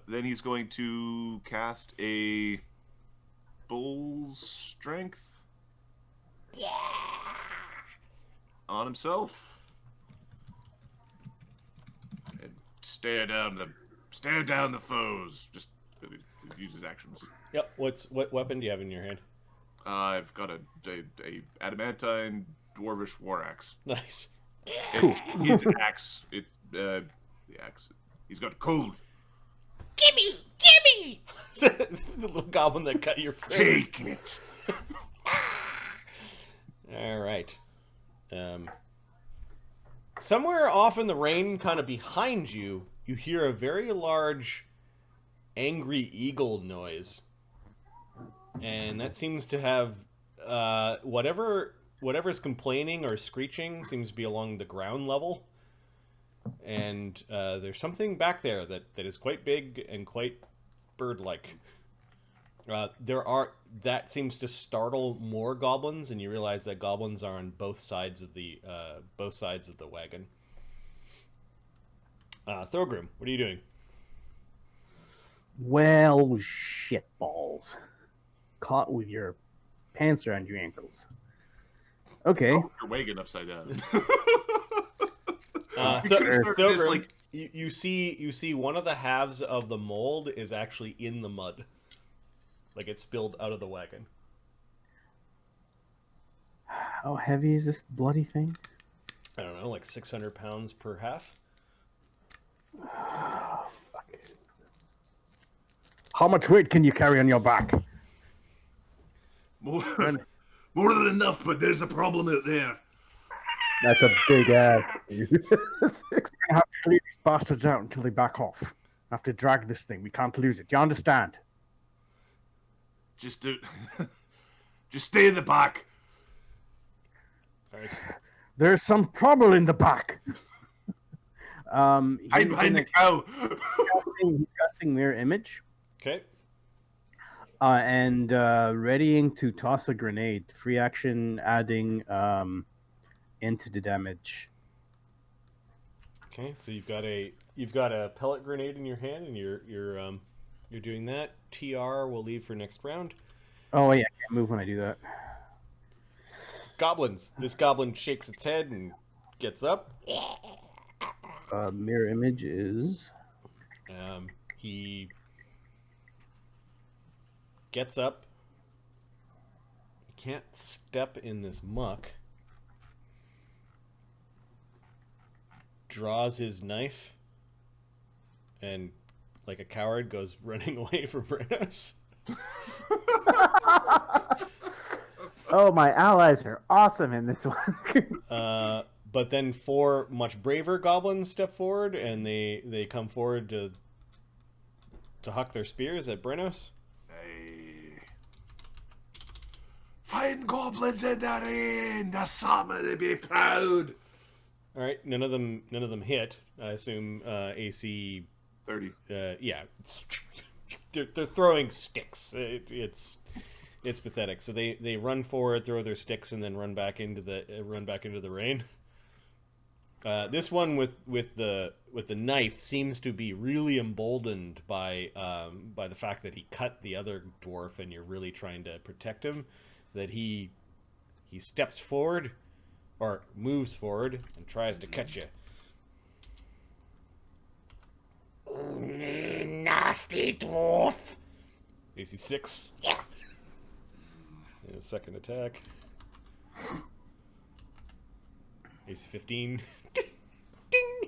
Then he's going to cast a bull's strength. Yeah. On himself. And stare down the foes. Just use his actions. Yep. What weapon do you have in your hand? I've got a adamantine dwarvish war axe. Nice. His axe. The axe. He's got cold. Gimme! The little goblin that cut your face. Take it. All right. Somewhere off in the rain, kind of behind you, you hear a very large, angry eagle noise, and that seems to have whatever's complaining or screeching seems to be along the ground level, and there's something back there that is quite big and quite bird-like. That seems to startle more goblins, and you realize that goblins are on both sides of the wagon. Thogram, what are you doing? Well, shitballs. Caught with your pants around your ankles. Okay. Oh, your wagon upside down. Thogram, you see one of the halves of the mold is actually in the mud. Like it spilled out of the wagon. How heavy is this bloody thing? I don't know, like 600 pounds per half. Fuck. How much weight can you carry on your back? More than enough, but there's a problem out there. that's a big ass. We're gonna have to clear these bastards out until they back off. I have to drag this thing. We can't lose it. Do you understand? Just stay in the back. All right. There's some trouble in the back. Hide behind the cow. He's casting mirror image. Okay. And readying to toss a grenade. Free action, adding into the damage. Okay, so you've got a pellet grenade in your hand, and you're doing that. TR will leave for next round. Oh yeah, I can't move when I do that. Goblins. This goblin shakes its head and gets up. Mirror image is He gets up. He can't step in this muck. Draws his knife. And, like a coward, goes running away from Brennos. Oh, my allies are awesome in this one. But then 4 much braver goblins step forward, and they come forward to huck their spears at Brennos. Hey. Find goblins in the rain, the summer to be proud. All right, none of them hit. I assume AC 30. Yeah, they're throwing sticks. It's pathetic. So they run forward, throw their sticks, and then run back into the rain. This one with the knife seems to be really emboldened by the fact that he cut the other dwarf, and you're really trying to protect him. That he steps forward, or moves forward, and tries to catch you. Nasty dwarf. AC 6. Yeah. And second attack. AC 15. Ding!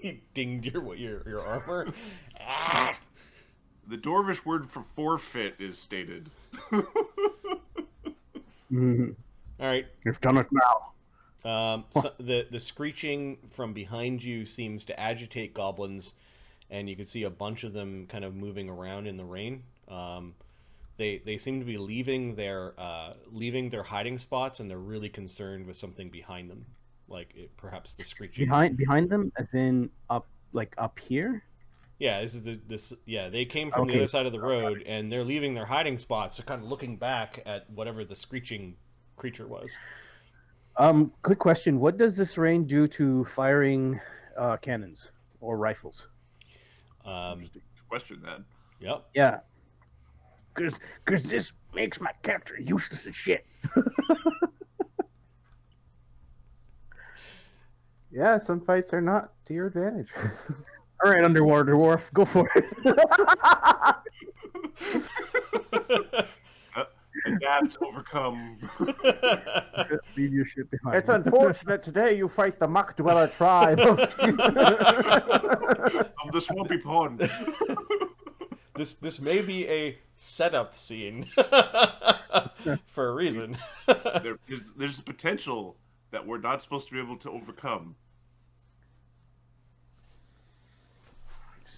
He dinged your armor. Ah. The Dwarvish word for forfeit is stated. Mhm. All right. You've done it now. So the screeching from behind you seems to agitate goblins, and you can see a bunch of them kind of moving around in the rain. They seem to be leaving their hiding spots, and they're really concerned with something behind them, perhaps the screeching. Behind them, as in up here. Yeah, this is they came from the other side of the road, and they're leaving their hiding spots, so kind of looking back at whatever the screeching creature was. Quick question: what does this rain do to firing cannons or rifles? Interesting question, then. Yep. Yeah, because this makes my character useless as shit. Yeah, some fights are not to your advantage. All right, underwater dwarf, go for it. Adapt, overcome. Leave your shit behind. It's unfortunate today you fight the Muck Dweller tribe. Of the swampy pond. This may be a setup scene for a reason. There's a potential that we're not supposed to be able to overcome.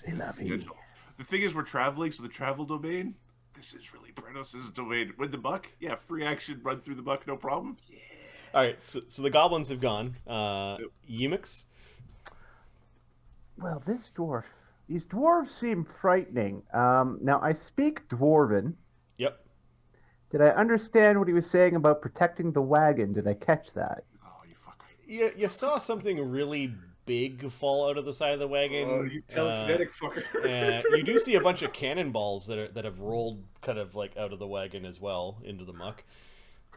Potential. The thing is, we're traveling, so the travel domain, this is really Brennos' domain. With the buck, yeah, free action, run through the buck, no problem. Yeah. All right, so the goblins have gone. Yemix? Well, these dwarves seem frightening. Now, I speak Dwarven. Yep. Did I understand what he was saying about protecting the wagon? Did I catch that? Oh, you fucker. You saw something really big fall out of the side of the wagon. Oh, you telekinetic fucker. You do see a bunch of cannonballs that have rolled kind of like out of the wagon as well into the muck.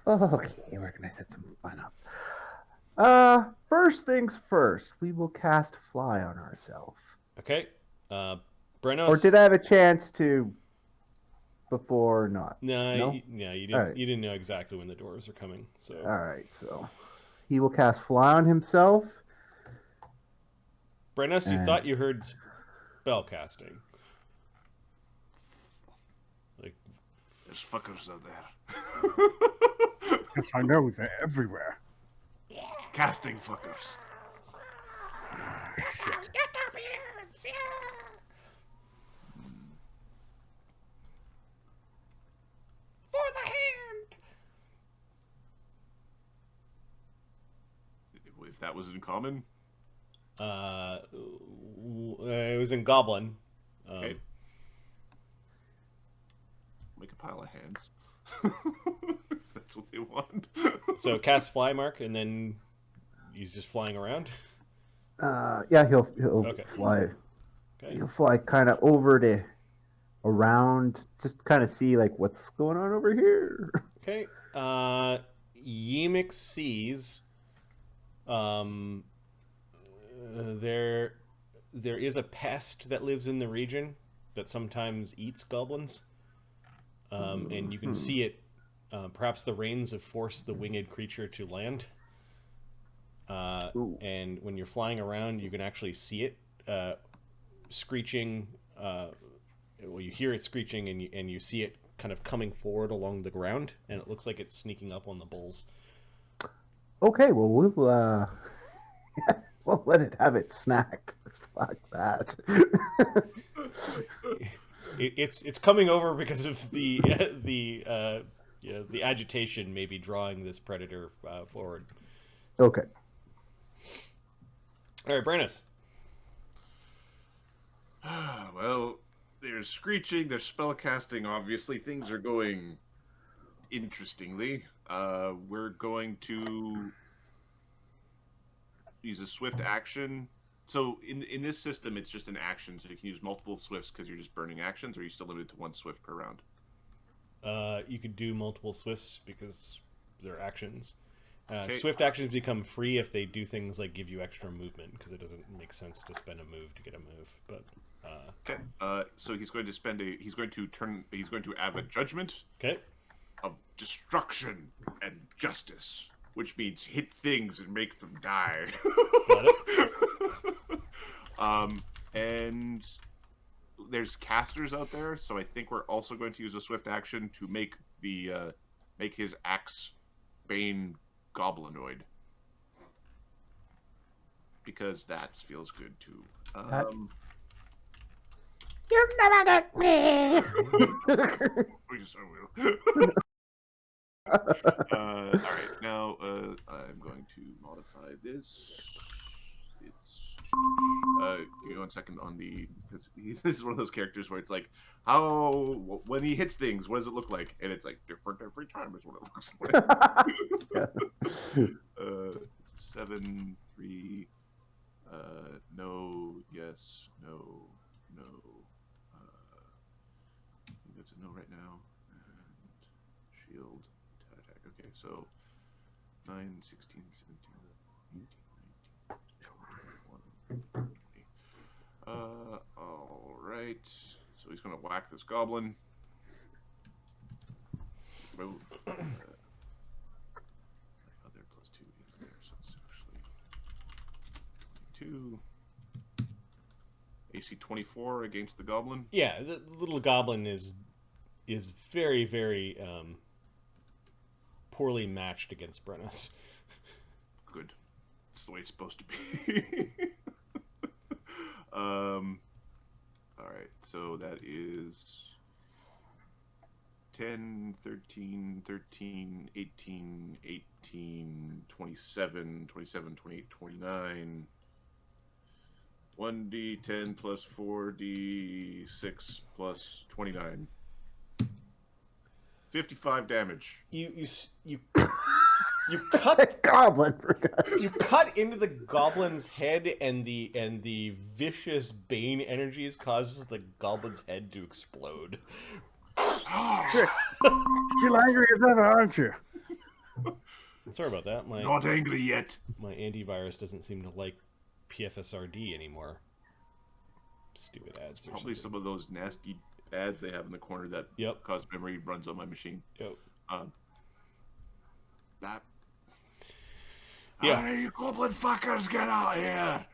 Okay, we're gonna set some fun up. First things first, we will cast Fly on ourselves. Okay. Brennos. Or did I have a chance to before or not? No? You didn't. Right. You didn't know exactly when the dwarves are coming. So. All right, so he will cast Fly on himself. Brennos, you thought you heard spell casting. There's fuckers out there. Yes, I know they're everywhere. Casting fuckers. Shit. Get up here and see. For the hand. If that was in common. It was in Goblin. Okay. Make a pile of hands. If that's what they want. So cast fly mark, and then he's just flying around. Yeah, he'll Okay. fly. Okay. He'll fly kind of over to around, just kind of see like what's going on over here. Okay. Yemix sees. There is a pest that lives in the region, that sometimes eats goblins, and you can see it. Perhaps the rains have forced the winged creature to land. And when you're flying around, you can actually see it screeching. Well, you hear it screeching, and you see it kind of coming forward along the ground, and it looks like it's sneaking up on the bulls. Okay, well we'll let it have its snack. Fuck that. It's coming over because of the agitation, maybe drawing this predator forward. Okay. All right, Brennos. Well, there's screeching, there's spellcasting, obviously. Things are going interestingly. We're going to use a swift action. So in this system, it's just an action, so you can use multiple swifts because you're just burning actions, or are you still limited to one swift per round? You could do multiple swifts because they're actions. Okay. Swift actions become free if they do things like give you extra movement, because it doesn't make sense to spend a move to get a move. But okay. So he's going to spend a. He's going to have a judgment. Okay. Of destruction and justice, which means hit things and make them die. Got it. And there's casters out there, so I think we're also going to use a swift action to make the make his axe Bane goblinoid, because that feels good too. You never get me. All right, now I'm going to modify this. It's give me 1 second on the, because this is one of those characters where it's like, when he hits things, what does it look like? And it's like different every time is what it looks like. 7, 3. No, yes, no, no. I think that's a no right now. And shield, attack. Okay, so 9, 16, 17, 18, 19, 20. All right. So he's gonna whack this goblin. Oh, other +2 is there, so it's actually 22. AC 24 against the goblin. Yeah, the little goblin is very, very poorly matched against Brennos. Good. That's the way it's supposed to be. Alright, so that is 10, 13, 13, 18, 18, 27, 27, 28, 29. 1d10 plus 4d6 plus 29. 55 damage. You cut Goblin. you cut into the goblin's head, and the vicious bane energies causes the goblin's head to explode. Still angry as ever, aren't you? Sorry about that. Not angry yet. My antivirus doesn't seem to like PFSRD anymore. Stupid ads. Probably some of those nasty ads they have in the corner that cause memory runs on my machine. Yep. That. Yeah. Hey, you goblin fuckers, get out here!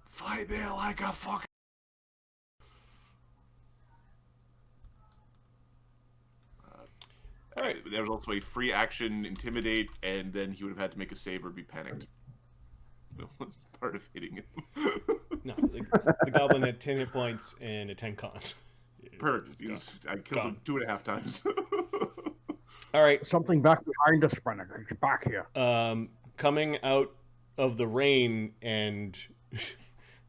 Fight me like a fuck. All right. There was also a free action, intimidate, and then he would have had to make a save or be panicked. That was part of hitting him. No, the goblin had 10 hit points and a 10 con. Perfect. I killed him 2.5 times. All right. Something back behind us, Brennan. Get back here. Coming out of the rain and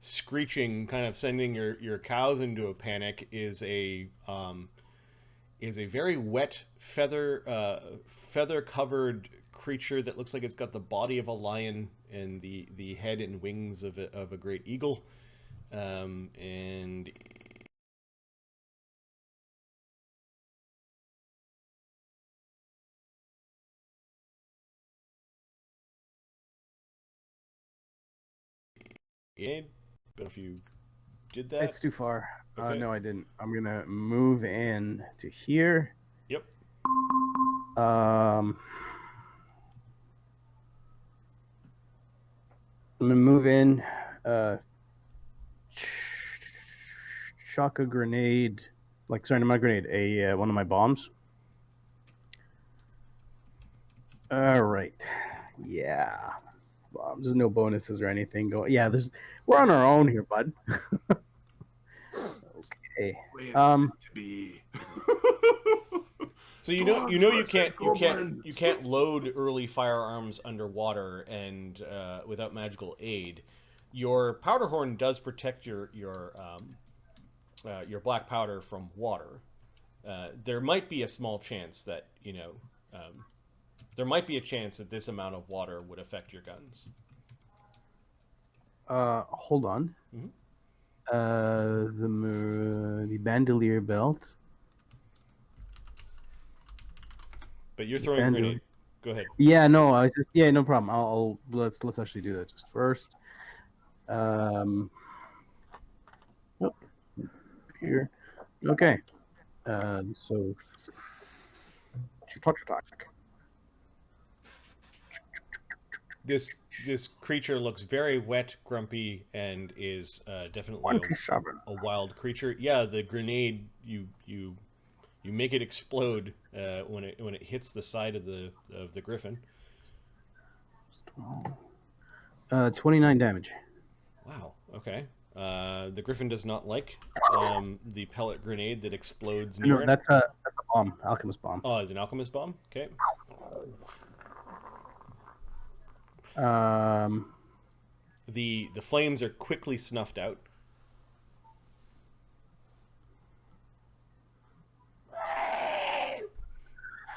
screeching, kind of sending your cows into a panic, is a very wet feather covered creature that looks like it's got the body of a lion and the head and wings of a great eagle, and but if you did that? It's too far. Okay. No, I didn't. I'm gonna move in to here. Yep. I'm gonna move in. Shock a grenade. Like, sorry, not a grenade. One of my bombs. All right. Yeah. Bombs. There's no bonuses or anything going. Yeah, we're on our own here, bud. Okay. Way it's Um. meant to be. So you can't load early firearms underwater and without magical aid. Your powder horn does protect your black powder from water. There might be a small chance that there might be a chance that this amount of water would affect your guns. Hold on. Mhm. The bandolier belt. But you're throwing a grenade. Go ahead. Yeah, no, no problem. Let's actually do that just first. Oh, here. Okay. So touch attack. This creature looks very wet, grumpy, and is definitely 27. a wild creature. Yeah, the grenade you make it explode when it hits the side of the griffin. 29 damage. Wow. Okay. The griffin does not like the pellet grenade that explodes near No, it. that's a bomb, alchemist bomb. Oh, it's an alchemist bomb. Okay. The flames are quickly snuffed out.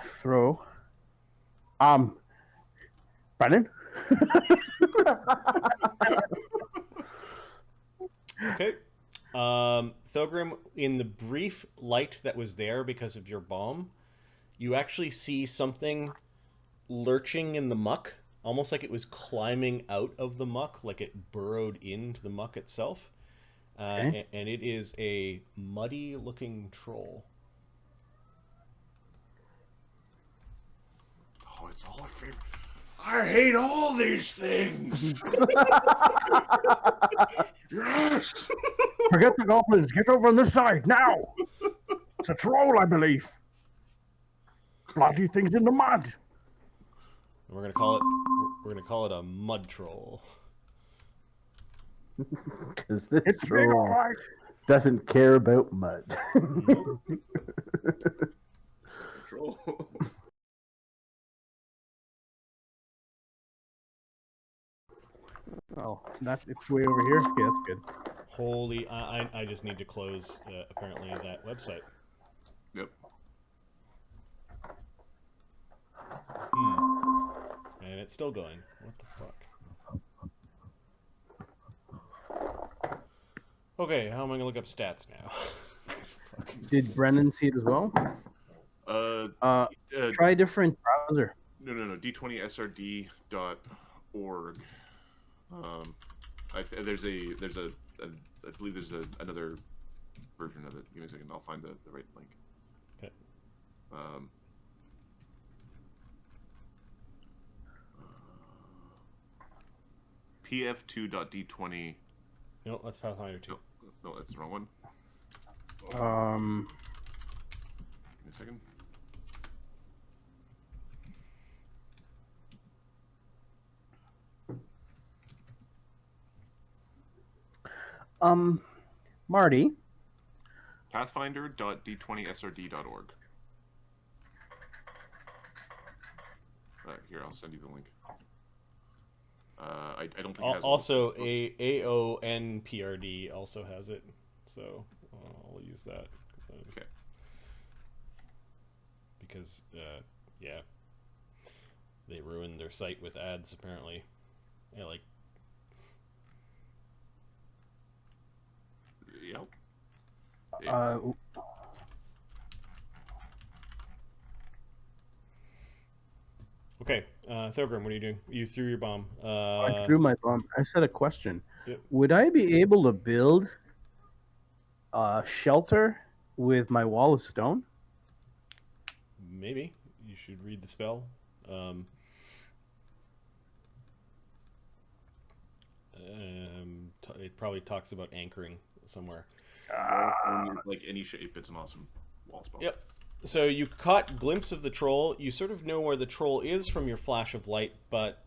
Throw. Brennan. Okay. Thogram, in the brief light that was there because of your bomb, you actually see something lurching in the muck, almost like it was climbing out of the muck, like it burrowed into the muck itself. Okay. And it is a muddy-looking troll. Oh, it's all our favorite. I hate all these things. Yes. Forget the goblins. Get over on this side now. It's a troll, I believe. Bloody things in the mud. We're gonna call it a mud troll. Because this It's big, all troll right. doesn't care about mud. Troll. Oh, it's way over here. Okay, that's good. Holy! I just need to close apparently that website. Yep. And it's still going. What the fuck? Okay, how am I gonna look up stats now? Did Brennan see it as well? Try a different browser. No. d20srd.org. I believe there's another version of it. Give me a second. I'll find the right link. Okay. pf2.d20. No, that's Pathfinder 2. No, that's the wrong one. Give me a second. Marty. Pathfinder.d20srd.org. Here, I'll send you the link. I don't think it has Also, AONPRD also has it, so I'll use that. Okay. Because yeah, they ruined their site with ads apparently. Yeah, like. Yep. Okay, Thogram, what are you doing? You threw your bomb. I threw my bomb. I said a question. Yep. Would I be able to build shelter with my wall of stone? Maybe you should read the spell. It probably talks about anchoring somewhere. Like any shape, it's an awesome wall spell. Yep. So you caught glimpse of the troll. You sort of know where the troll is from your flash of light, but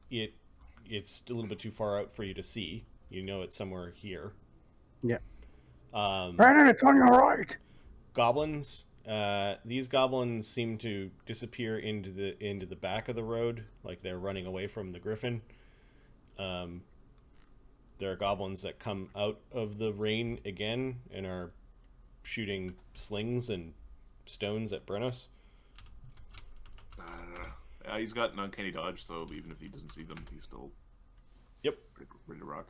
it's a little bit too far out for you to see. You know it's somewhere here. Yeah. Brennan, it's on your right. Goblins. These goblins seem to disappear into the back of the road, like they're running away from the griffin. There are goblins that come out of the rain again and are shooting slings and stones at Brennos. He's got an uncanny dodge, so even if he doesn't see them, he's still ready to rock.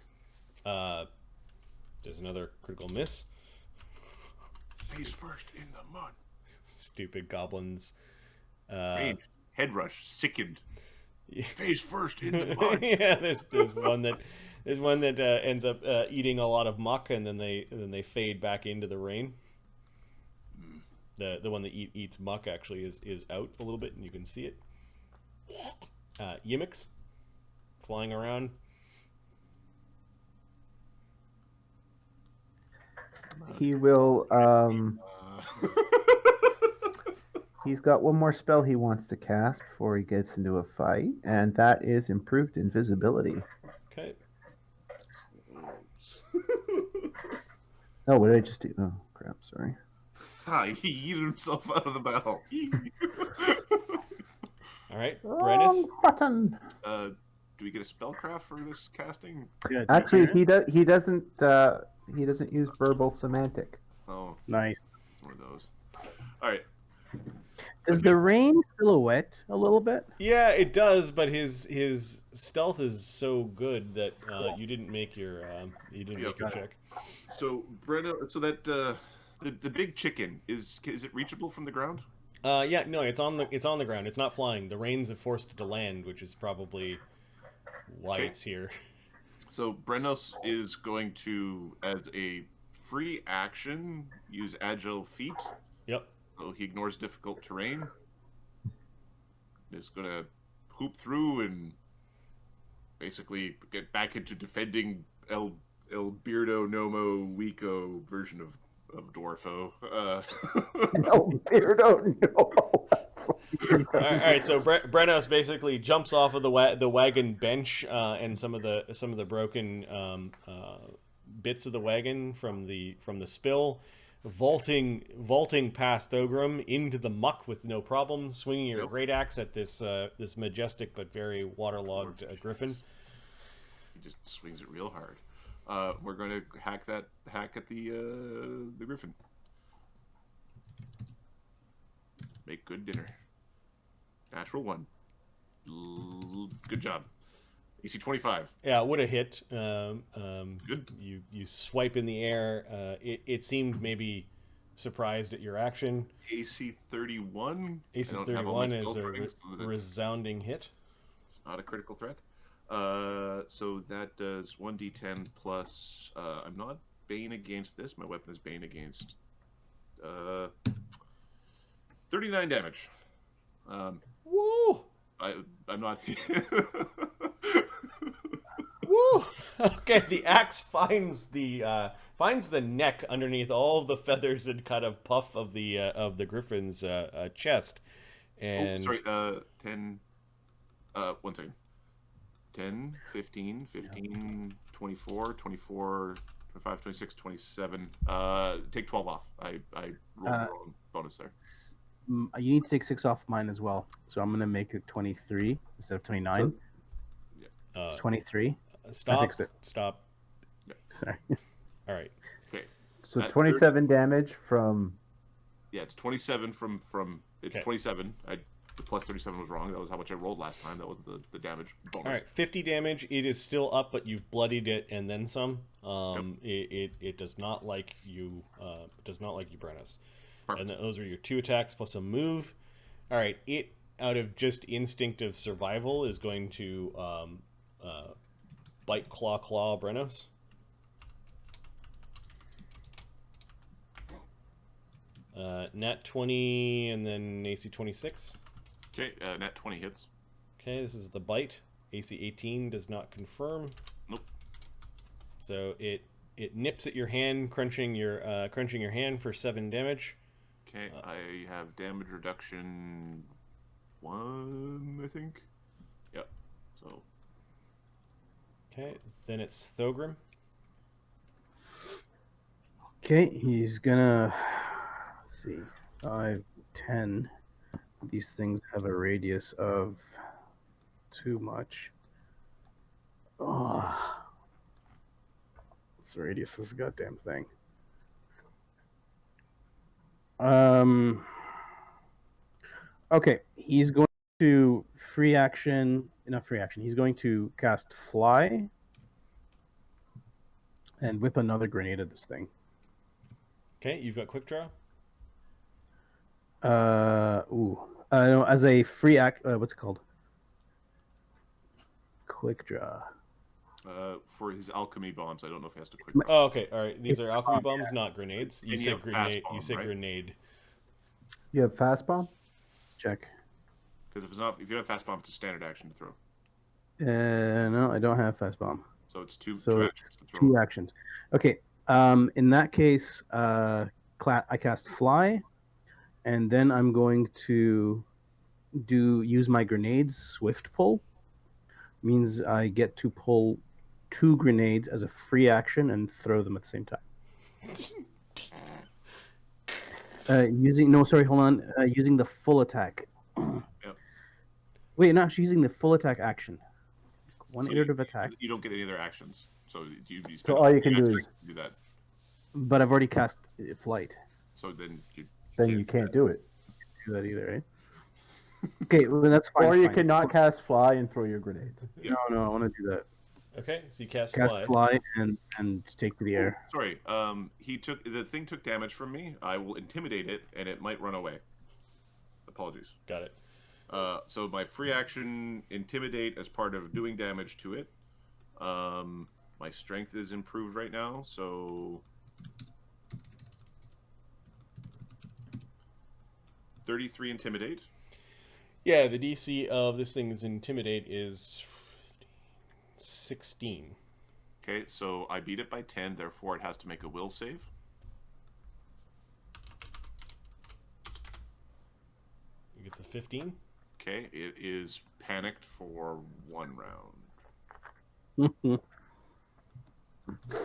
There's another critical miss. Face first in the mud. Stupid goblins. Range, head rush, sickened. Face first in the mud. Yeah, there's one that ends up eating a lot of muck, and then they fade back into the rain. The one that eats muck actually is out a little bit, and you can see it. Yimix flying around. He will. He's got one more spell he wants to cast before he gets into a fight, and that is improved invisibility. Okay. Oh, what did I just do? Oh, crap! Sorry. He yeeted himself out of the battle. All right, Brennis. Wrong button. Do we get a spellcraft for this casting? Yeah, Actually, he doesn't use verbal semantic. Oh, nice. it's one of those. All right. Does the rain silhouette a little bit? Yeah, it does, but his stealth is so good that you didn't make your check. So Brenna, so that the big chicken is it reachable from the ground? Yeah, no, it's on the ground. It's not flying. The rains have forced it to land, which is probably why it's here. So Brennos is going to, as a free action, use agile feet. Yep. So he ignores difficult terrain. Is going to hoop through and basically get back into defending El Beardo Nomo Wico version of Dwarfo. El Beardo no. All right, so Brennos basically jumps off of the wagon bench and some of the broken bits of the wagon from the spill, vaulting past Thogram into the muck with no problem, swinging your great axe at this majestic but very waterlogged griffin. He just swings it real hard. We're going to hack at the griffin. Make good dinner. Natural 1. Good job. AC 25. Yeah, would have hit. Good. You swipe in the air. It seemed maybe surprised at your action. AC 31. AC 31 is a resounding hit. It's not a critical threat. So that does 1d10 plus. I'm not Bane against this. My weapon is Bane against. 39 damage. Woo! I'm not. Woo! Okay, the axe finds the neck underneath all of the feathers and kind of puff of the griffin's chest. And 10. 1 second. 10, 15, 24, 25, 26, 27. Take 12 off. I rolled the wrong bonus there. You need to take 6 off mine as well. So I'm going to make it 23 instead of 29. It's 23. Stop. Yeah. Sorry. All right. Okay. So 27 damage from. Yeah, it's 27 from. It's Okay. 27. The plus 37 was wrong. That was how much I rolled last time. That was the damage bonus. All right, 50 damage. It is still up, but you've bloodied it and then some. It does not like you. Does not like you, Brennis. Perfect. And those are your 2 attacks plus a move. All right, it out of just instinctive survival is going to bite claw Brennos. Nat 20 and then AC 26. Okay, nat 20 hits. Okay, this is the bite. AC 18 does not confirm. Nope. So it nips at your hand, crunching your hand for 7 damage. Okay, I have damage reduction 1, I think. Yep. So. Okay, then it's Thogram. Okay, he's gonna let's see 5, 10. These things have a radius of too much. Oh, what's the radius of this goddamn thing? Okay, he's going to not free action. He's going to cast fly and whip another grenade at this thing. Okay, you've got quick draw. No, as a free act. What's it called? Quick draw. For his alchemy bombs, I don't know if he has to quick. Oh, okay, all right. These are alchemy bombs, not grenades. You And you said have fast grenade. bomb, You said right? grenade. You have fast bomb? Check. Because if you don't have fast bomb, it's a standard action to throw. No, I don't have fast bomb. So it's two So actions to throw. 2 actions. Okay. In that case, I cast fly, and then I'm going to use my grenades swift pull. Means I get to pull 2 grenades as a free action and throw them at the same time. Using the full attack. Yep. Wait, no, actually using the full attack action. One So iterative attack. You don't get any other actions. So you So all you can do actions is- to do that. But I've already cast flight. So then you can't do it. Do that either, right? Okay, well that's fine. Or you fine. cannot cast fly and throw your grenades. No, I want to do that. Okay, so you cast Cast fly. fly and take to the air. Sorry. The thing took damage from me. I will intimidate it, and it might run away. Apologies. Got it. So my free action, intimidate, as part of doing damage to it. My strength is improved right now, so 33 intimidate. Yeah, the DC of this thing's intimidate is 16. Okay, so I beat it by 10, therefore it has to make a will save. It gets a 15. Okay, it is panicked for 1 round.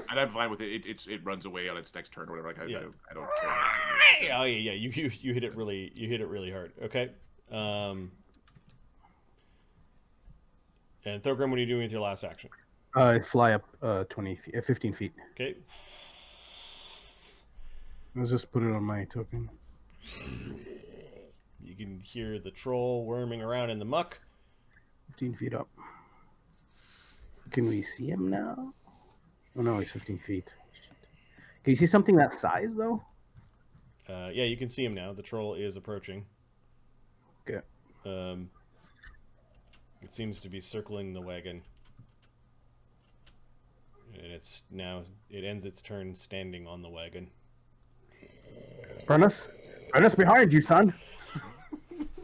And I'm fine with it. It runs away on its next turn or whatever. Like Yeah. I don't care. Oh yeah. You hit it really hard. Okay. And Thogram, what are you doing with your last action? Fly up 15 feet. Okay. Let's just put it on my token. You can hear the troll worming around in the muck. 15 feet up. Can we see him now? Oh no, he's 15 feet. Can you see something that size though? Yeah, you can see him now. The troll is approaching. Okay. It seems to be circling the wagon. And it ends its turn standing on the wagon. Brennos behind you, son.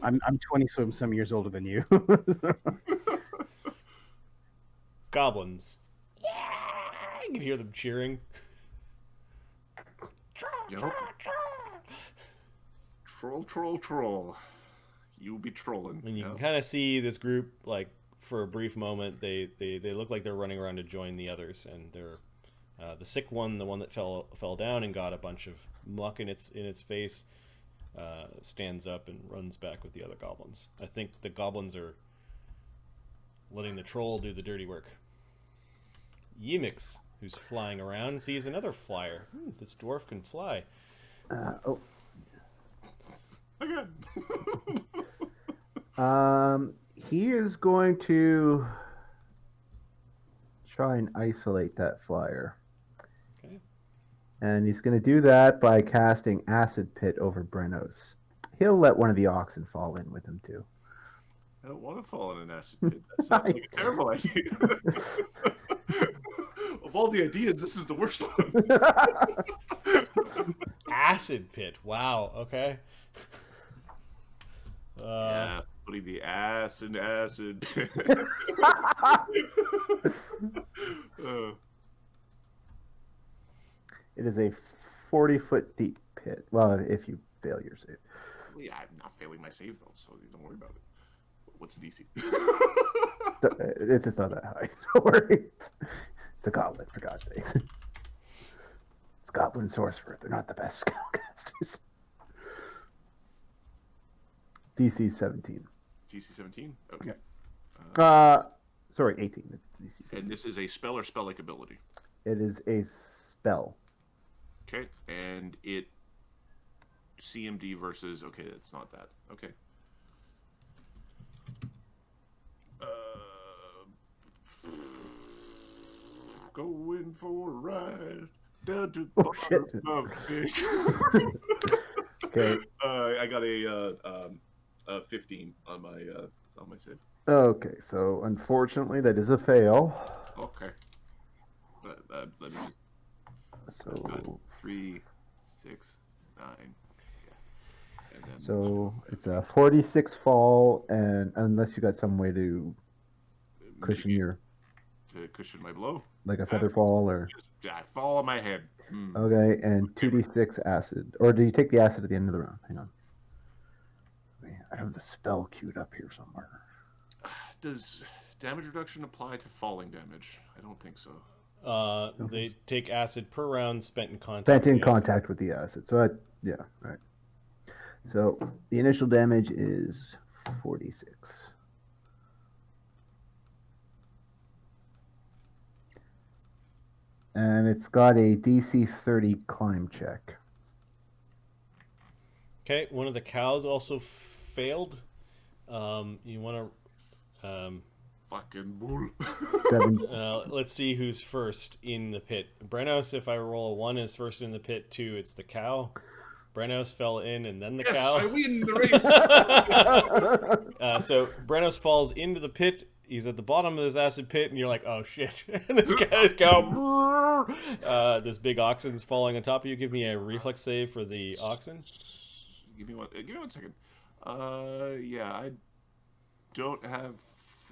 I'm 20 some years older than you. Goblins. Yeah! You can hear them cheering. Yep. Troll. You be trolling. And you yeah. can kind of see this group, like, for a brief moment, they look like they're running around to join the others, and they're the sick one, the one that fell down and got a bunch of muck in its face, stands up and runs back with the other goblins. I think the goblins are letting the troll do the dirty work. Yemix, who's flying around, sees another flyer. This dwarf can fly. Again. He is going to try and isolate that flyer. Okay. And he's going to do that by casting Acid Pit over Brennos. He'll let one of the oxen fall in with him too. I don't want to fall in an acid pit. That sounds like a terrible idea. Of all the ideas, this is the worst one. acid pit. Wow. Okay. Yeah, putting the ass in acid. It is a 40-foot deep pit. Well, if you fail your save. Yeah, I'm not failing my save though, so don't worry about it. What's the DC? It's not that high. Don't worry. It's a goblin, for God's sake. It's goblin sorcerer. They're not the best spellcasters. DC 17. DC 17. Okay. Sorry, 18. It's DC 17. And this is a spell or spell-like ability. It is a spell. Okay, and it CMD versus. Okay, it's not that. Okay. Going for a ride down to the shit. bottom of fish. Okay. I got a 15 on my save. Okay, so unfortunately that is a fail. Okay. Let me. So 3, 6, 9. And then so it's a 46 fall, and unless you got some way to cushion your, to cushion my blow. like a feather fall or. Just fall on my head. Okay, and 2d6 acid. Or do you take the acid at the end of the round? Hang on. Wait, I have the spell queued up here somewhere. Does damage reduction apply to falling damage? I don't think so. They take acid per round spent in contact. Spent in with the acid. contact with the acid. So, yeah, right. So the initial damage is 46. And it's got a DC 30 climb check. Okay, one of the cows also failed. You want to... Fucking bull. 7. let's see who's first in the pit. Brennos, if I roll a 1, is first in the pit. 2, it's the cow. Brennos fell in and then the Yes, cow. I win the race. So Brennos falls into the pit. He's at the bottom of this acid pit, and you're like, "Oh shit!" And this cow, this big oxen's falling on top of you. Give me a reflex save for the oxen. Give me one second. Yeah, I don't have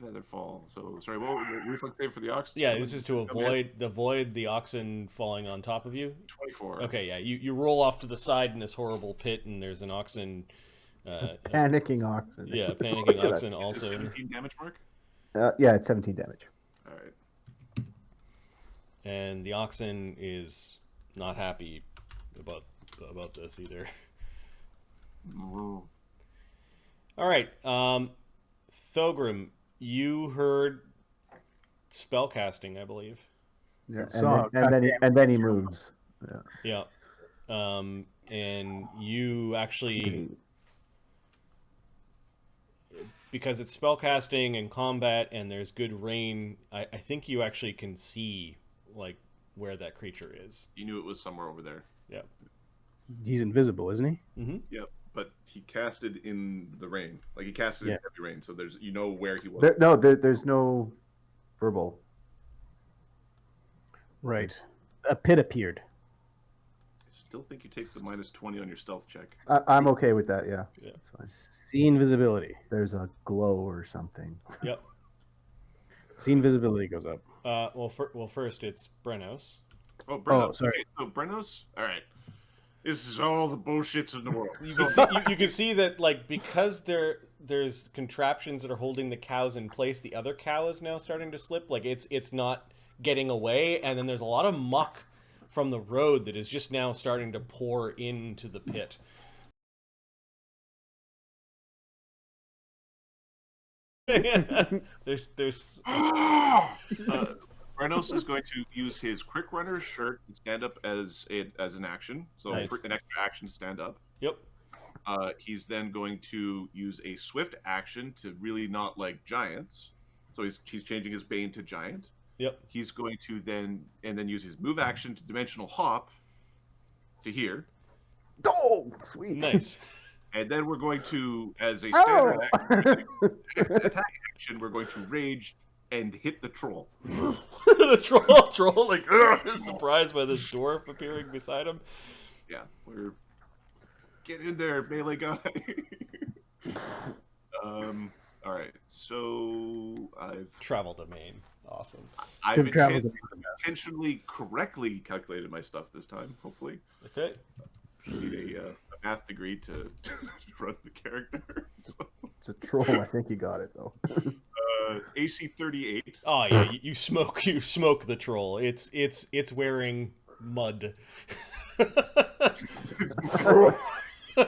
feather fall. So sorry. What was the reflex save for the ox? Yeah, this is to avoid the oxen falling on top of you. 24. Okay, yeah, you roll off to the side in this horrible pit, and there's an oxen. Panicking oxen. Yeah, panicking Look at oxen that. also. 17 damage mark. Yeah, it's 17 damage. All right. And the oxen is not happy about this either. Mm. All right, Thogram, you heard spell casting, I believe. Yeah, So, and then he moves. Yeah. Yeah. And you actually, because it's spell casting and combat and there's good rain, I think you actually can see like where that creature is. You knew it was somewhere over there. Yeah. He's invisible, isn't he? Mm-hmm. Yep. But he casted in the rain. Like he casted in heavy rain, so there's where he was. There's no verbal. Right. A pit appeared. I still think you take the -20 on your stealth check. I'm okay with that. Yeah, Yeah. that's fine. See invisibility. There's a glow or something. Yep. See invisibility goes up. Well, first it's Brennos. Oh, Brennos. Oh, sorry. Okay, so Brennos. All right. This is all the bullshits in the world. You can see that, like, because there's contraptions that are holding the cows in place, the other cow is now starting to slip. Like, it's not getting away, and then there's a lot of muck from the road that is just now starting to pour into the pit. there's Brennos is going to use his quick runner shirt and stand up as an action. So Nice. for an extra action to stand up. Yep. He's then going to use a swift action to really not like giants. So he's changing his bane to giant. Yep. He's going to then use his move action to dimensional hop to here. Oh, sweet. Nice. And then we're going to, as a standard attack action, we're going to rage and hit the troll. The troll like is surprised by this dwarf appearing beside him. Yeah, we're get in there, melee guy. All right, so Travel domain. Awesome. I've travel to intentionally correctly calculated my stuff this time. Hopefully, Okay. need a math degree to run the character. So, It's a troll. I think you got it though. AC 38. Oh yeah, you smoke the troll. It's wearing mud.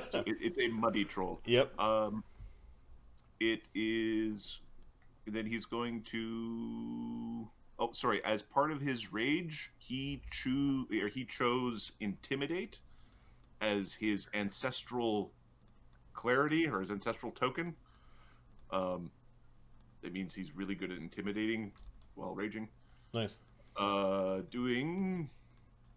So it's a muddy troll. Yep. It is. Then he's going to. Oh, sorry. As part of his rage, he chose intimidate as his ancestral clarity or his ancestral token. That means he's really good at intimidating while raging. Nice. Doing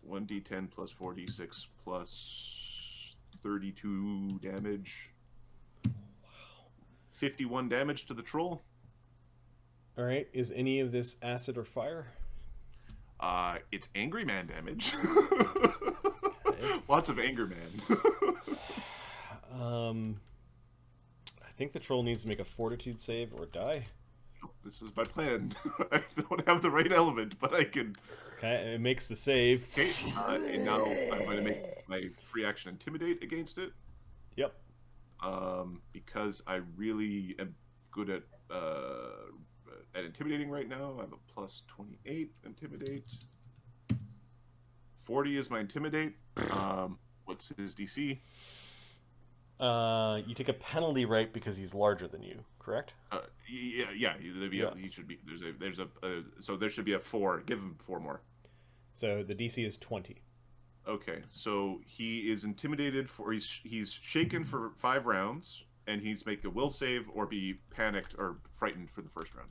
1d10 plus 4d6 plus 32 damage. Wow. 51 damage to the troll. All right. Is any of this acid or fire? It's angry man damage. Lots of anger man. I think the troll needs to make a fortitude save or die. This is my plan. I don't have the right element, but I can. Okay, it makes the save. Okay, and now I'm going to make my free action intimidate against it. Yep. Because I really am good at intimidating right now. I have a plus 28 intimidate. 40 is my intimidate. What's his DC? You take a penalty, right, because he's larger than you, correct? Yeah. He should be. So there should be a 4. Give him 4 more. So the DC is 20. Okay, so he is intimidated for he's shaken for 5 rounds, and he's make a will save or be panicked or frightened for the first round.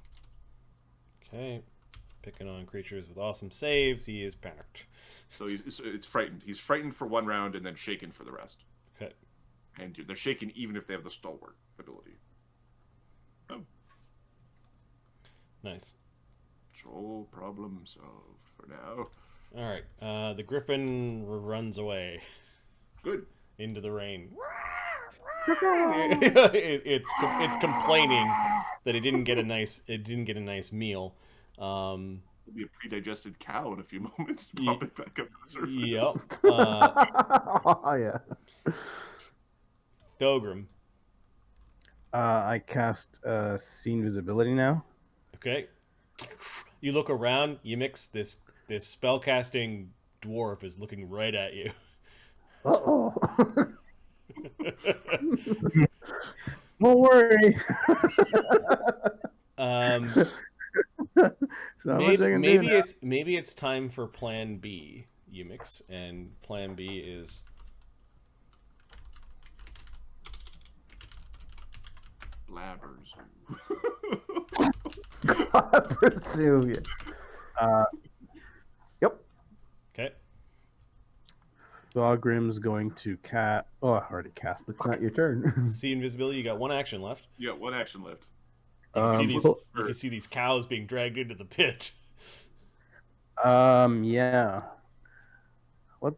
Okay, picking on creatures with awesome saves. He is panicked. So it's frightened. He's frightened for 1 round and then shaken for the rest. Okay. And they're shaken even if they have the stalwart ability. Oh. Nice. Troll problem solved for now. All right. The griffin runs away. Good. Into the rain. it's complaining that it didn't get a nice meal. It'll be a pre-digested cow in a few moments. Pop it back up to the surface. Yep. Oh yeah. Thogram. I cast see invisibility now. Okay. You look around. You mix this spellcasting dwarf is looking right at you. Uh-oh. Don't worry. Maybe it's time for Plan B, Umix, and Plan B is Blabbers. I presume, yeah. Yep. okay. Thorgrim's going to cast. Oh, I already cast it. It's not your turn. See invisibility. You got 1 action left. You got 1 action left. You can see these cows being dragged into the pit. Yeah.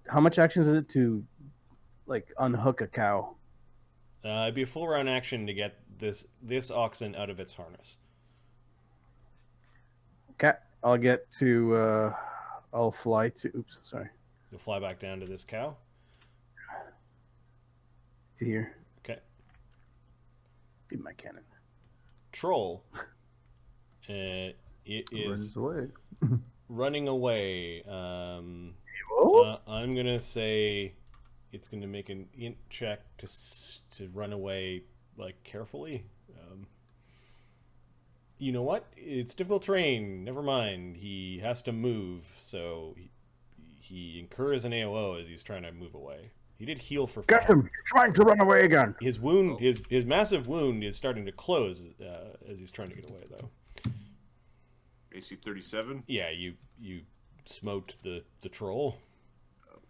How much actions is it to, like, unhook a cow? It'd be a full round action to get this oxen out of its harness. Okay, I'll get to. I'll fly to. Oops, sorry. You'll fly back down to this cow. To here. Okay. Be my cannon. Troll. It is away. running away. I'm gonna say it's gonna make an int check to run away, like, carefully. You know what? It's difficult terrain. Never mind. He has to move, so he incurs an AOO as he's trying to move away. He did heal for 5. Get him! He's trying to run away again. His wound, his massive wound, is starting to close as he's trying to get away, though. AC 37. Yeah, you smote the troll.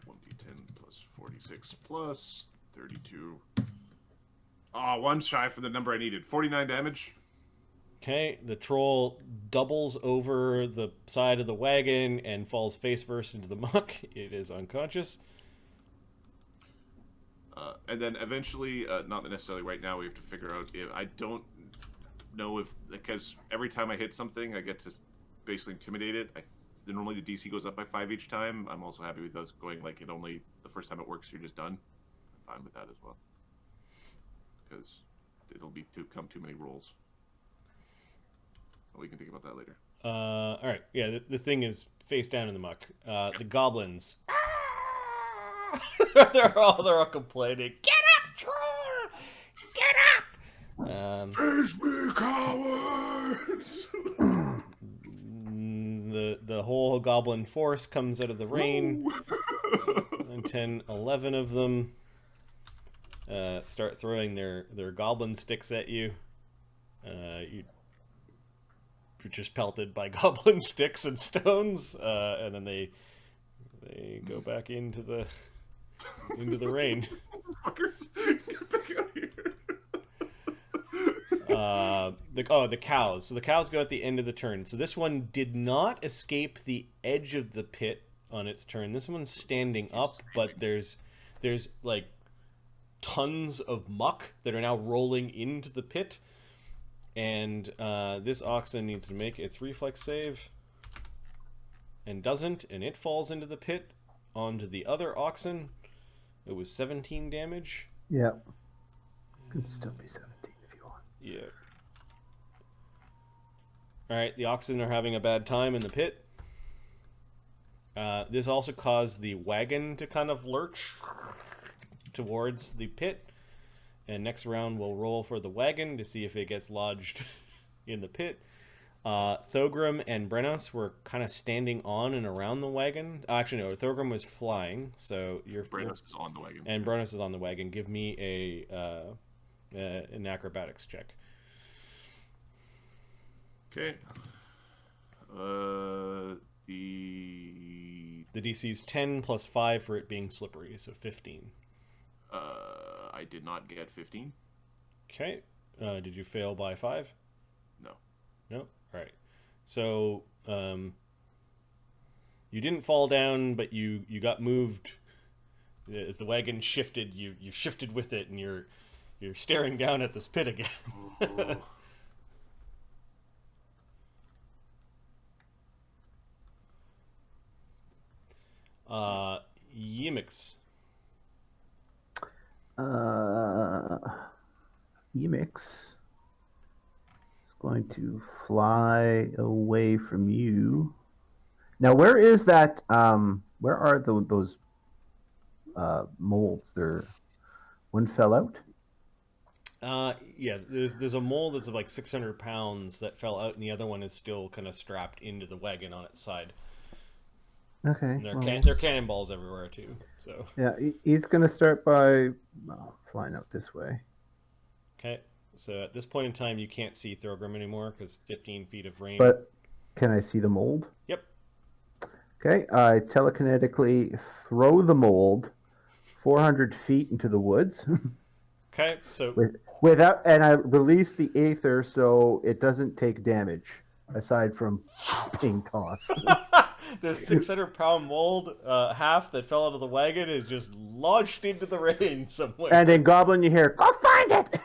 1d10 plus 46 plus 32. Oh, 1 shy for the number I needed. 49 damage. Okay, the troll doubles over the side of the wagon and falls face first into the muck. It is unconscious. And then eventually, not necessarily right now, we have to figure out if I don't know if, because every time I hit something, I get to basically intimidate it. Normally the DC goes up by 5 each time. I'm also happy with us going like it only the first time it works, you're just done. I'm fine with that as well, because it'll become too many rolls. But we can think about that later. All right. Yeah, the thing is face down in the muck. The goblins. they're all complaining. Get up, troll! Get up! Face me, cowards! The whole goblin force comes out of the rain. And 10, 11 of them start throwing their goblin sticks at you. You're just pelted by goblin sticks and stones, and then they go back into the rain. Fuckers, get back out here. The cows. So the cows go at the end of the turn. So this one did not escape the edge of the pit on its turn. This one's standing up, but there's like tons of muck that are now rolling into the pit. And this oxen needs to make its reflex save. And doesn't, and it falls into the pit onto the other oxen. It was 17 damage. Yeah. Could still be 17 if you want. Yeah. Alright, the oxen are having a bad time in the pit. This also caused the wagon to kind of lurch towards the pit. And next round we'll roll for the wagon to see if it gets lodged in the pit. Thogram and Brennos were kind of standing on and around the wagon. Actually, no, Thogram was flying, so Brennos is on the wagon. And Brennos is on the wagon. Give me an acrobatics check. Okay. The DC's 10 plus 5 for it being slippery, so 15. I did not get 15. Okay. Did you fail by 5? No. No? Alright. So, you didn't fall down, but you got moved. As the wagon shifted, you shifted with it, and you're staring down at this pit again. Yimix. Yimix is going to fly away from you. Now, where is that? Where are those molds? One fell out. Yeah, there's a mold that's of like 600 pounds that fell out, and the other one is still kind of strapped into the wagon on its side. Okay. And there are cannonballs everywhere too. So yeah, he's gonna start by flying out this way. Okay, so at this point in time, you can't see Thogram anymore because 15 feet of rain. But can I see the mold? Yep. Okay, I telekinetically throw the mold 400 feet into the woods. Okay, so and I release the aether so it doesn't take damage, aside from being tossed. The 600-pound mold half that fell out of the wagon is just launched into the rain somewhere. And in Goblin, you hear, "Go find it!"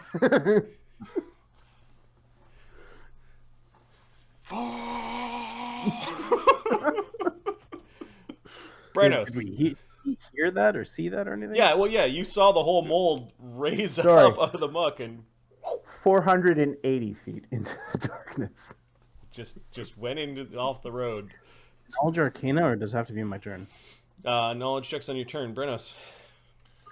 Brennos. Did we hear that or see that or anything? Yeah, well, yeah, you saw the whole mold raise up out of the muck and 480 feet into the darkness. Just went off the road. Knowledge Arcana, or does it have to be my turn? Knowledge checks on your turn, Brennos.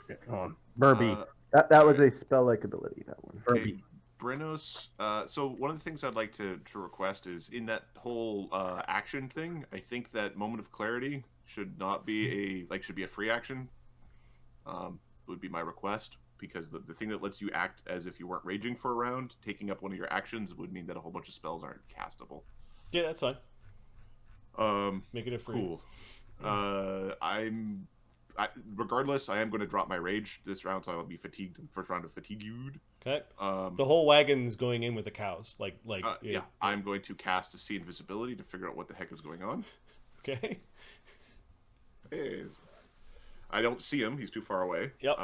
Okay, hold on. Burby. That was a spell-like ability, that one. Okay, Brennos. So one of the things I'd like to request is in that whole action thing. I think that Moment of Clarity should not be should be a free action. Would be my request, because the thing that lets you act as if you weren't raging for a round, taking up one of your actions would mean that a whole bunch of spells aren't castable. Yeah, that's fine. Make it a free. Cool. Regardless, I am going to drop my rage this round, so I will be fatigued. First round of fatigued. Okay. The whole wagon's going in with the cows. Yeah, I'm going to cast a see invisibility to figure out what the heck is going on. Okay. Hey, I don't see him. He's too far away. Yep.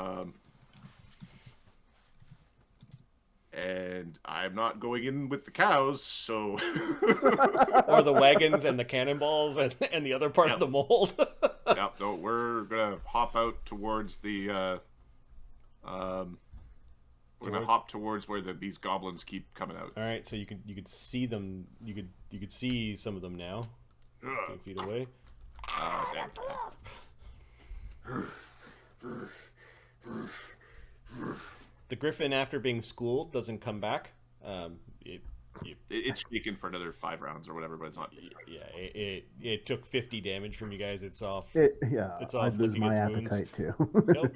And I'm not going in with the cows, so... Or the wagons and the cannonballs and the other part of the mold. Yep, no, we're gonna hop out towards the, we're gonna hop towards where these goblins keep coming out. All right, so you could see them. You could see some of them now. 10 feet away. The griffin, after being schooled, doesn't come back. It's shrieking for another 5 rounds or whatever, but it's not. Yeah, it took 50 damage from you guys. It's off. It's off. I'd lose my appetite too. Nope.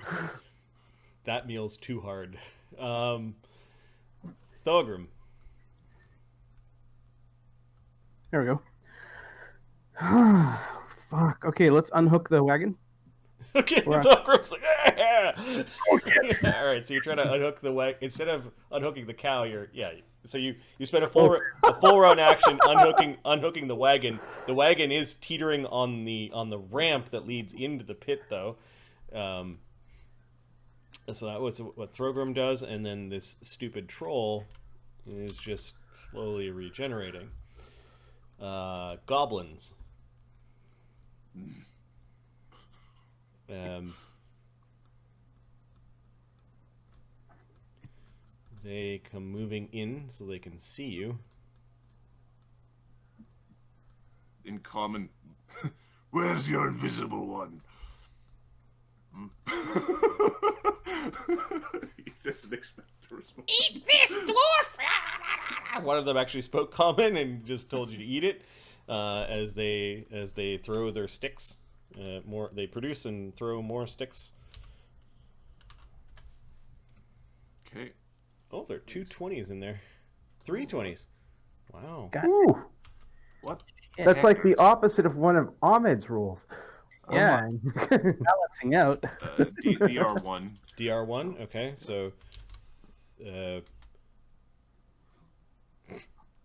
That meal's too hard. Thogram. There we go. Fuck. Okay, let's unhook the wagon. Okay, Thogram's like, ah! All right, so you're trying to unhook the wagon instead of unhooking the cow. So you spend a full round action unhooking the wagon. The wagon is teetering on the ramp that leads into the pit, though. So that was what Thogram does, and then this stupid troll is just slowly regenerating. Goblins. They come moving in so they can see you. In common, where's your invisible one? He doesn't expect to respond. Eat this, dwarf! One of them actually spoke common and just told you to eat it. As they throw their sticks, they produce and throw more sticks. Okay. Oh, there are 2 20s in there. 3 20s. Wow. Ooh, What? that's like the opposite of one of Ahmed's rules. Yeah. Balancing out. DR1. DR1. Okay, so.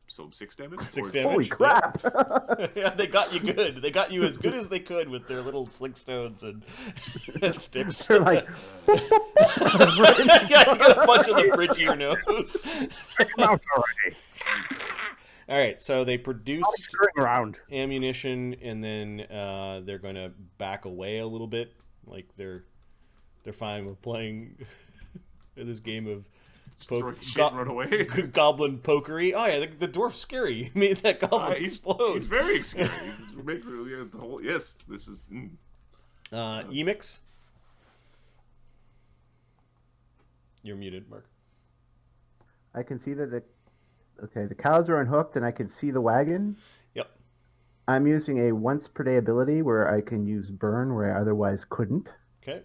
So 6 damage? 6 Or- damage. Holy crap! Yeah, they got you good. They got you as good as they could with their little slick stones and sticks. They're like, Yeah, you got a bunch of the bridge of your nose. Out already. All right, so they produce Stop screwing around. ammunition, and then they're going to back away a little bit. Like they're fine with playing this game of throw shit and run away. goblin pokery. Oh yeah, the dwarf's scary. He made that goblin explode. He's very scary. Yes, this is. Emix. You're muted, Mark. I can see that the cows are unhooked, and I can see the wagon. Yep. I'm using a once per day ability where I can use burn where I otherwise couldn't. Okay.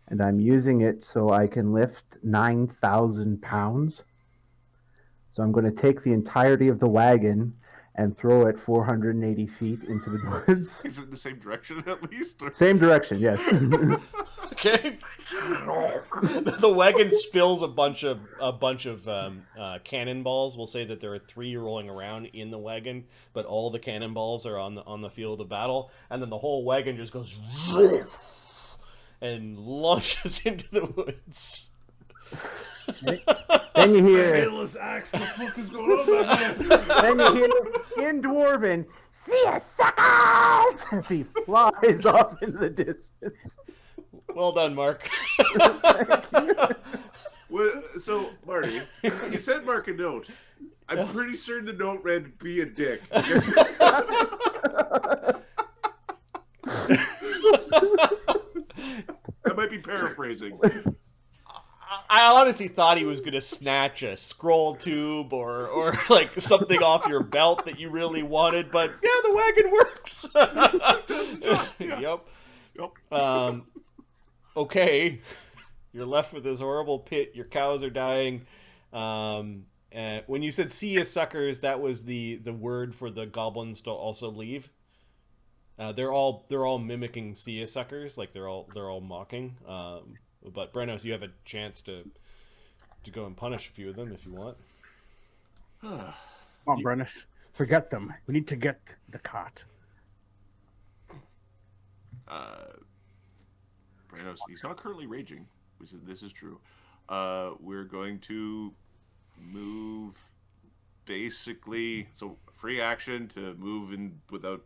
And I'm using it so I can lift 9,000 pounds. So I'm going to take the entirety of the wagon and throw it 480 feet into the woods. Is it in the same direction at least? Or... Same direction, yes. Okay. The wagon spills a bunch of cannonballs. We'll say that there are 3 rolling around in the wagon, but all the cannonballs are on the field of battle, and then the whole wagon just goes and launches into the woods. Then you hear. Hailless axe, the fuck is going on back there? Then you hear in dwarven, "See ya, suckers!" as he flies off into the distance. Well done, Mark. Well, so, Marty, you sent Mark a note. I'm pretty certain the note read, "Be a dick." I might be paraphrasing. I honestly thought he was going to snatch a scroll tube or like something off your belt that you really wanted, but yeah, the wagon works. Yep. Okay. You're left with this horrible pit. Your cows are dying. When you said "see ya, suckers," that was the word for the goblins to also leave. They're all mimicking "see ya, suckers," like they're all mocking. But Brennos, you have a chance to go and punish a few of them if you want. Come on, Brennos. Forget them. We need to get the cart. Brennos, he's not currently raging. This is true. We're going to move basically, so free action to move in without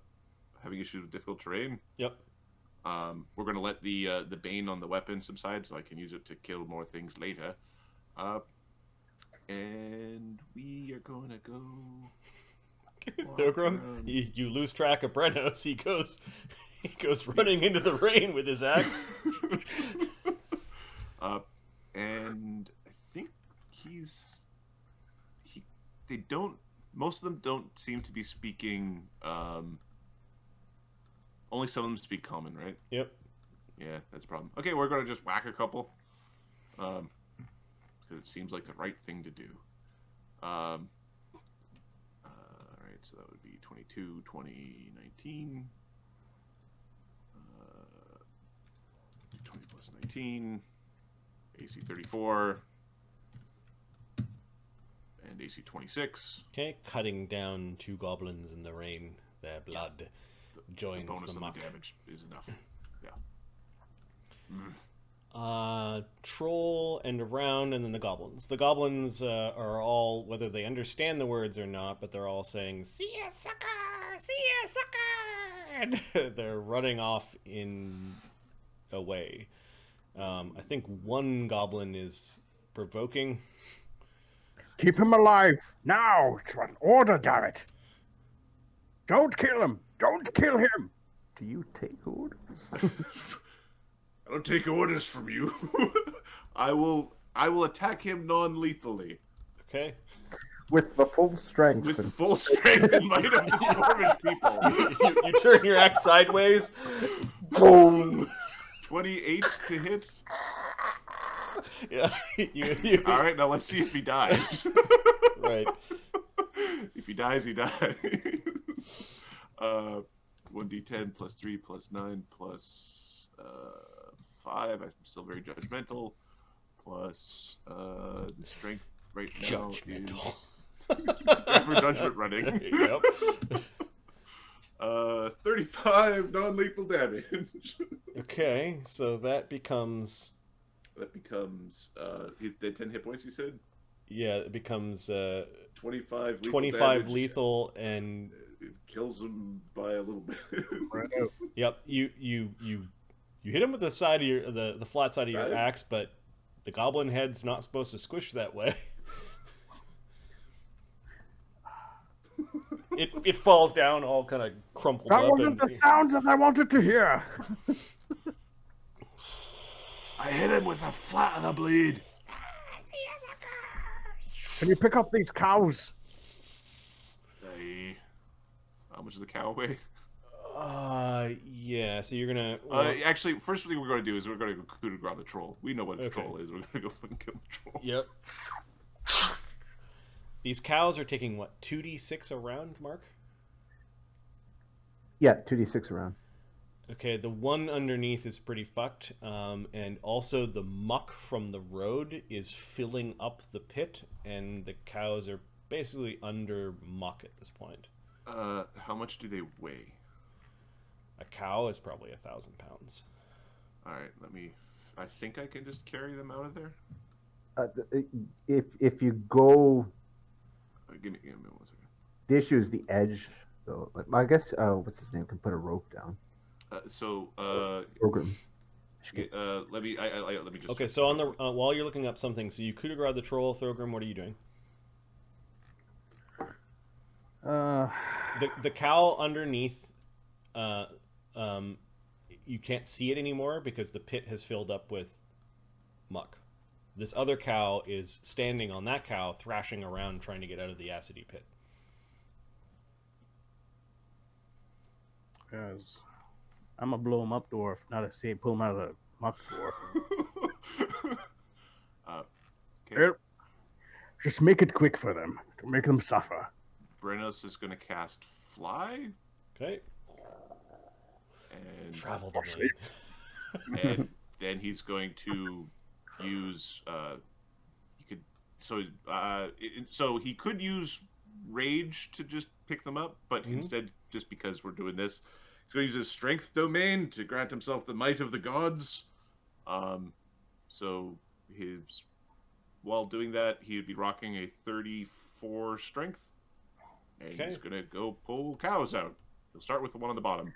having issues with difficult terrain. Yep. We're gonna let the bane on the weapon subside, so I can use it to kill more things later. And we are gonna go. Thogram, you lose track of Brennos. He goes running into the rain with his axe. And I think they don't. Most of them don't seem to be speaking. Only some of them speak common, right? Yep. Yeah, that's a problem. Okay, we're gonna just whack a couple. Because it seems like the right thing to do. Alright, so that would be 22, 20, 19. 20 plus 19. AC 34. And AC 26. Okay, cutting down 2 goblins in the rain. Their blood joins the bonus the on muck. the damage is enough. Yeah. Troll and around, and then the goblins. The goblins are all, whether they understand the words or not, but they're all saying, "See ya, sucker! See ya, sucker!" And they're running off in a way. I think one goblin is provoking. Keep him alive now. It's an order, damn it. Don't kill him. Don't kill him. Do you take orders? I don't take orders from you. I will attack him non-lethally. Okay. With the full strength. With the full strength and might of the dwarvish people. You turn your axe sideways. Boom. 28 to hit. Yeah. All right, now let's see if he dies. Right. If he dies, he dies. 1d10 plus 3 plus 9 plus 5. I'm still very judgmental. Plus the strength right now Judgmental. is for judgment running. Yep. 35 non-lethal damage. Okay, so that becomes. That becomes the 10 hit points you said. Yeah, it becomes 25 lethal 25 damage. lethal, and It kills him by a little bit. yep, you hit him with the side of your the flat side of your Right. axe, but the goblin head's not supposed to squish that way. It falls down all kind of crumpled That up. wasn't the sound that I wanted to hear. I hit him with the flat of the blade. Can you pick up these cows? How much does the cow weigh? Yeah. So you're gonna. Actually, first thing we're going to do is we're going to go coup de grace the troll. We know what a Okay. troll is. We're going to go fucking kill the troll. Yep. These cows are taking what, 2d6 a round, Mark? Yeah, 2d6 around. Okay, the one underneath is pretty fucked, and also the muck from the road is filling up the pit, and the cows are basically under muck at this point. How much do they weigh? A cow is probably 1,000 pounds. All right, I think I can just carry them out of there. If you go, Give me 1 second. the issue is the edge. So, like, I guess what's his name can put a rope down. Program. Let me just. Okay, so on the while you're looking up something, so you coup de grace the troll, Thogram. What are you doing? The cow underneath, you can't see it anymore because the pit has filled up with muck. This other cow is standing on that cow, thrashing around, trying to get out of the acidy pit. Because I'm gonna blow him up, dwarf. Not to say pull him out of the muck, dwarf. Okay. Yep. Just make it quick for them to make them suffer. Brennos is going to cast Fly, Okay. and Travel domain. and then he's going to use. So he could use Rage to just pick them up, but instead, just because we're doing this, he's going to use his Strength domain to grant himself the might of the gods. So his while doing that, he would be rocking a 34 strength. And Okay. he's going to go pull cows out. He'll start with the one on the bottom.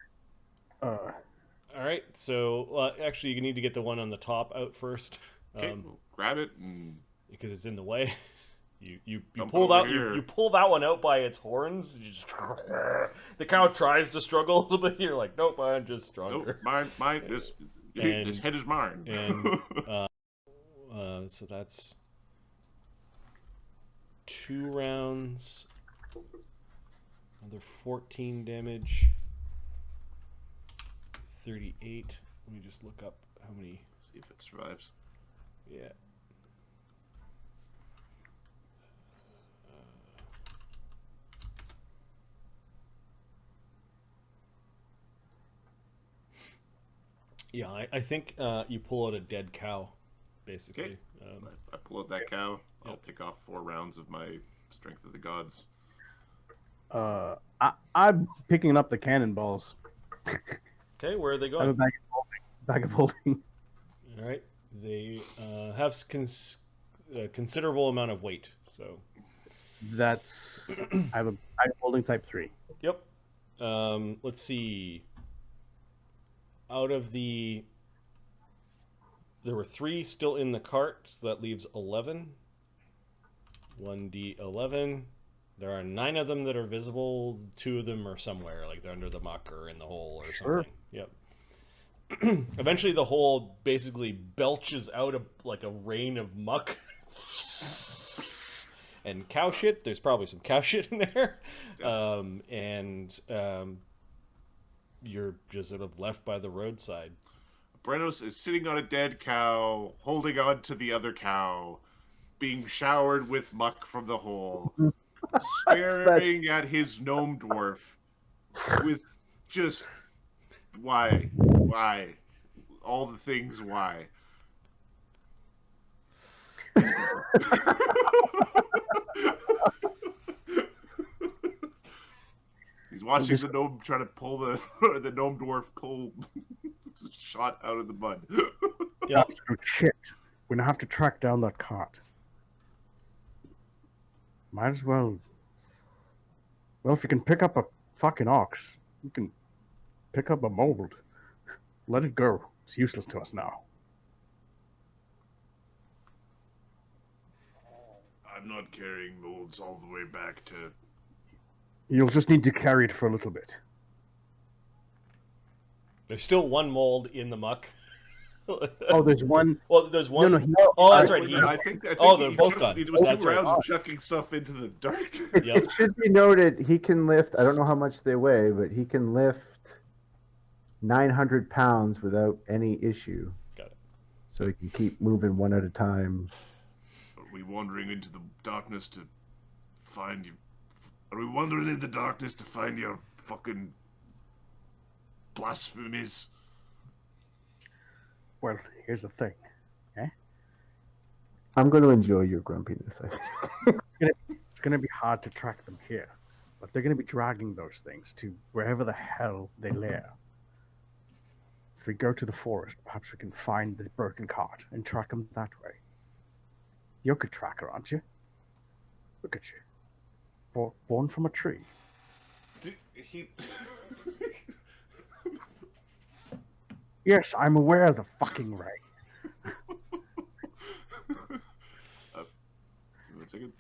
All right. So actually, you need to get the one on the top out first. Okay, we'll grab it and because it's in the way. You Dump it pull over that here. you pull that one out by its horns. You just, the cow tries to struggle a little bit. You're like, nope, I'm just stronger. Nope, mine. This head is mine. And so that's 2 rounds. Another 14 damage. 38. Let me just look up how many. See if it survives. Yeah. Yeah, I think you pull out a dead cow, basically. Okay. I pull out that cow. I'll Yep. take off 4 rounds of my Strength of the Gods. I'm picking up the cannonballs. Okay, where are they I have a going? bag of holding. All right, they have considerable amount of weight. So, That's I have a bag of holding type 3. yep. Let's see. Out of there were 3 still in the cart, so that leaves 11. 1d11. There are 9 of them that are visible. 2 of them are somewhere, like they're under the muck or in the hole or Sure. something. Yep. Eventually, the hole basically belches out like a rain of muck and cow shit. There's probably some cow shit in there, you're just sort of left by the roadside. Brennos is sitting on a dead cow, holding on to the other cow, being showered with muck from the hole, staring at his gnome dwarf with just why, all the things why. He's watching the gnome trying to pull the gnome dwarf pull shot out of the mud. Yeah. Absolute shit. We're gonna have to track down that cart. Might as well. Well, if you can pick up a fucking ox, you can pick up a mold. Let it go. It's useless to us now. I'm not carrying molds all the way back to. You'll just need to carry it for a little bit. There's still one mold in the muck. Oh, there's one. Well, there's one. No, oh, that's right. I think Oh, they're both chucked, gone. It was That's 2 right. rounds of chucking stuff into the dark. Yep. It should be noted he can lift, I don't know how much they weigh, but he can lift 900 pounds without any issue. Got it. So he can keep moving one at a time. Are we wandering into the darkness to find you? Are we wandering in the darkness to find your fucking blasphemies? Well, here's the thing. I'm going to enjoy your grumpiness, I think. It's gonna be hard to track them here, but they're gonna be dragging those things to wherever the hell they lair. If we go to the forest, perhaps we can find the broken cart and track them that way. You're a good tracker, aren't you? Look at you. Born from a tree. He. Yes, I'm aware of the fucking ray. One second.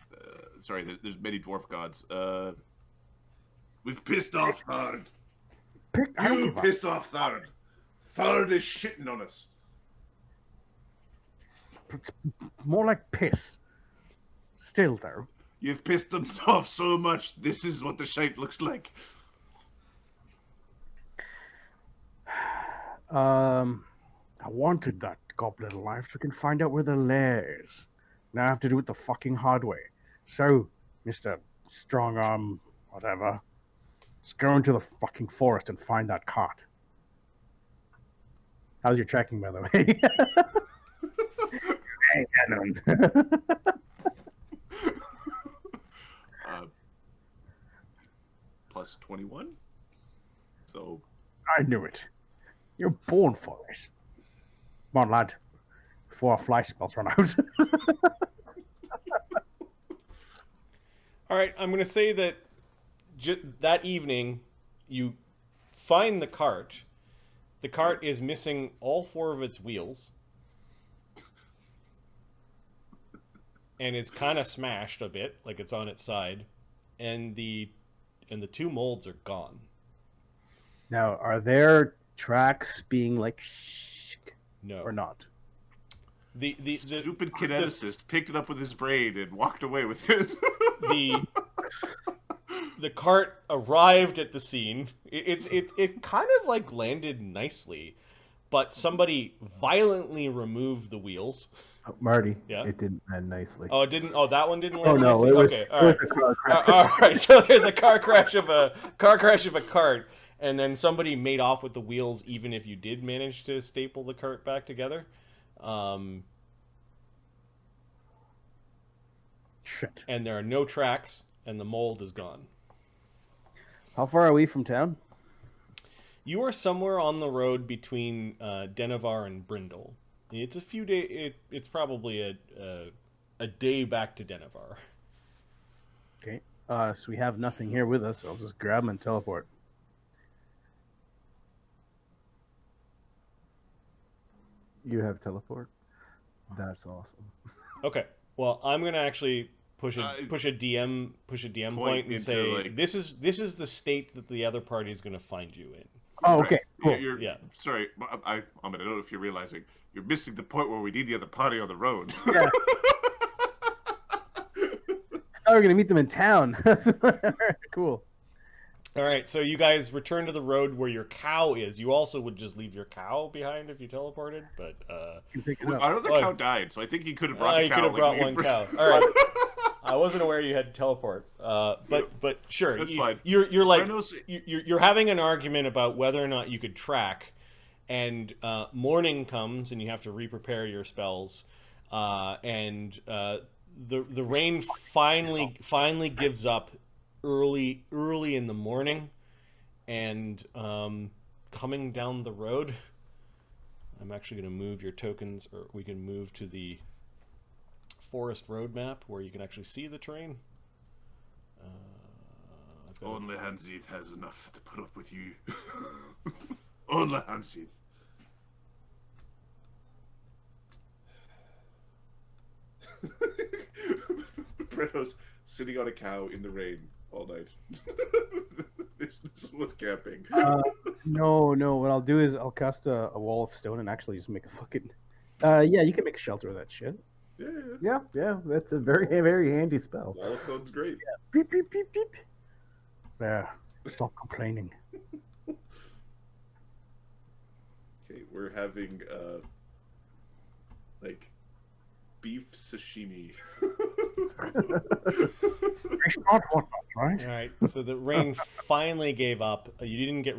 Sorry, there's many dwarf gods. We've pissed off Thard. I don't You give a- pissed off Thard. Thard is shitting on us. It's more like piss. Still, though, You've pissed them off so much. This is what the shite looks like. I wanted that goblin alive so we can find out where the lairs. Now I have to do it the fucking hard way. So, Mr. Strong Arm, whatever, let's go into the fucking forest and find that cart. How's your tracking, by the way? Hey, Cannon. Plus 21. So I knew it. You're born for this. Come on, lad. Before our fly spells run out. All right, I'm going to say that that evening you find the cart. The cart is missing all 4 of its wheels. And is kind of smashed a bit, like it's on its side. And the 2 molds are gone. Now, are there tracks being like shh No. or not? The stupid kineticist picked it up with his brain and walked away with it. The cart arrived at the scene. It kind of like landed nicely, but somebody violently removed the wheels. Oh, Marty, Yeah? it didn't end nicely. Oh, it didn't. Oh, that one didn't Oh land no! nicely. It was, Okay, it all was right. a car crash. All right. So there's a car crash of a cart, and then somebody made off with the wheels, even if you did manage to staple the cart back together. Shit. And there are no tracks, and the mold is gone. How far are we from town? You are somewhere on the road between Denevar and Brindle. It's a few days. It's probably a day back to Denevar. Okay. So we have nothing here with us. I'll just grab them and teleport. You have teleport. That's awesome. Okay. Well, I'm gonna actually push a DM point and into, say like... this is the state that the other party is gonna find you in. Oh, okay. Cool. Yeah. Sorry, I don't know if you're realizing you're missing the point where we need the other party on the road. Yeah. Oh, we're gonna meet them in town. Cool. All right. So you guys return to the road where your cow is. You also would just leave your cow behind if you teleported, but You pick it up. Our other cow died, so I think he could have brought the you cow. could have brought like, one cow. All right. I wasn't aware you had to teleport. But sure, That's fine. You're like Brennos... you're having an argument about whether or not you could track, and morning comes and you have to re-prepare your spells, and the rain finally gives up early in the morning, and coming down the road. I'm actually going to move your tokens, or we can move to the forest road map where you can actually see the terrain. Only Hanseath has enough to put up with you. Only Hanseath. Brennos sitting on a cow in the rain all night. This was camping. No. What I'll do is I'll cast a wall of stone and actually just make a fucking. Yeah, you can make a shelter of that shit. Yeah. That's a very, very handy spell. Wall of stone's great. Beep, beep, beep, beep. There. Stop complaining. Okay, we're having like beef sashimi. It's not whatnot, right? All right, so the rain finally gave up. You didn't get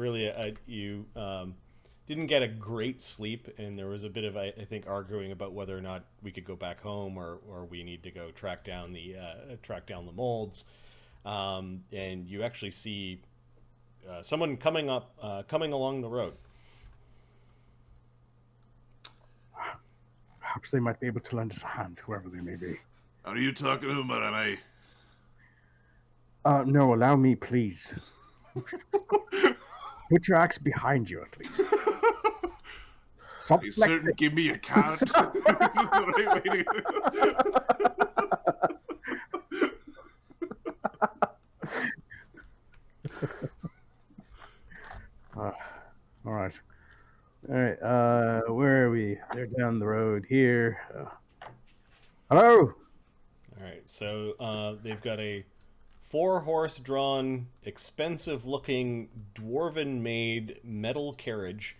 didn't get a great sleep, and there was a bit of I think arguing about whether or not we could go back home or we need to go track down the molds. And you actually see someone coming along the road. Perhaps they might be able to lend us a hand, whoever they may be. Are you talking to him, or am I? No, allow me, please. Put your axe behind you, at least. Stop Are you flexing. certain? Give me a count. This is the right way All right. Where are we? They're down the road here. Hello? All right, so they've got a 4-horse-drawn, expensive-looking, dwarven-made metal carriage.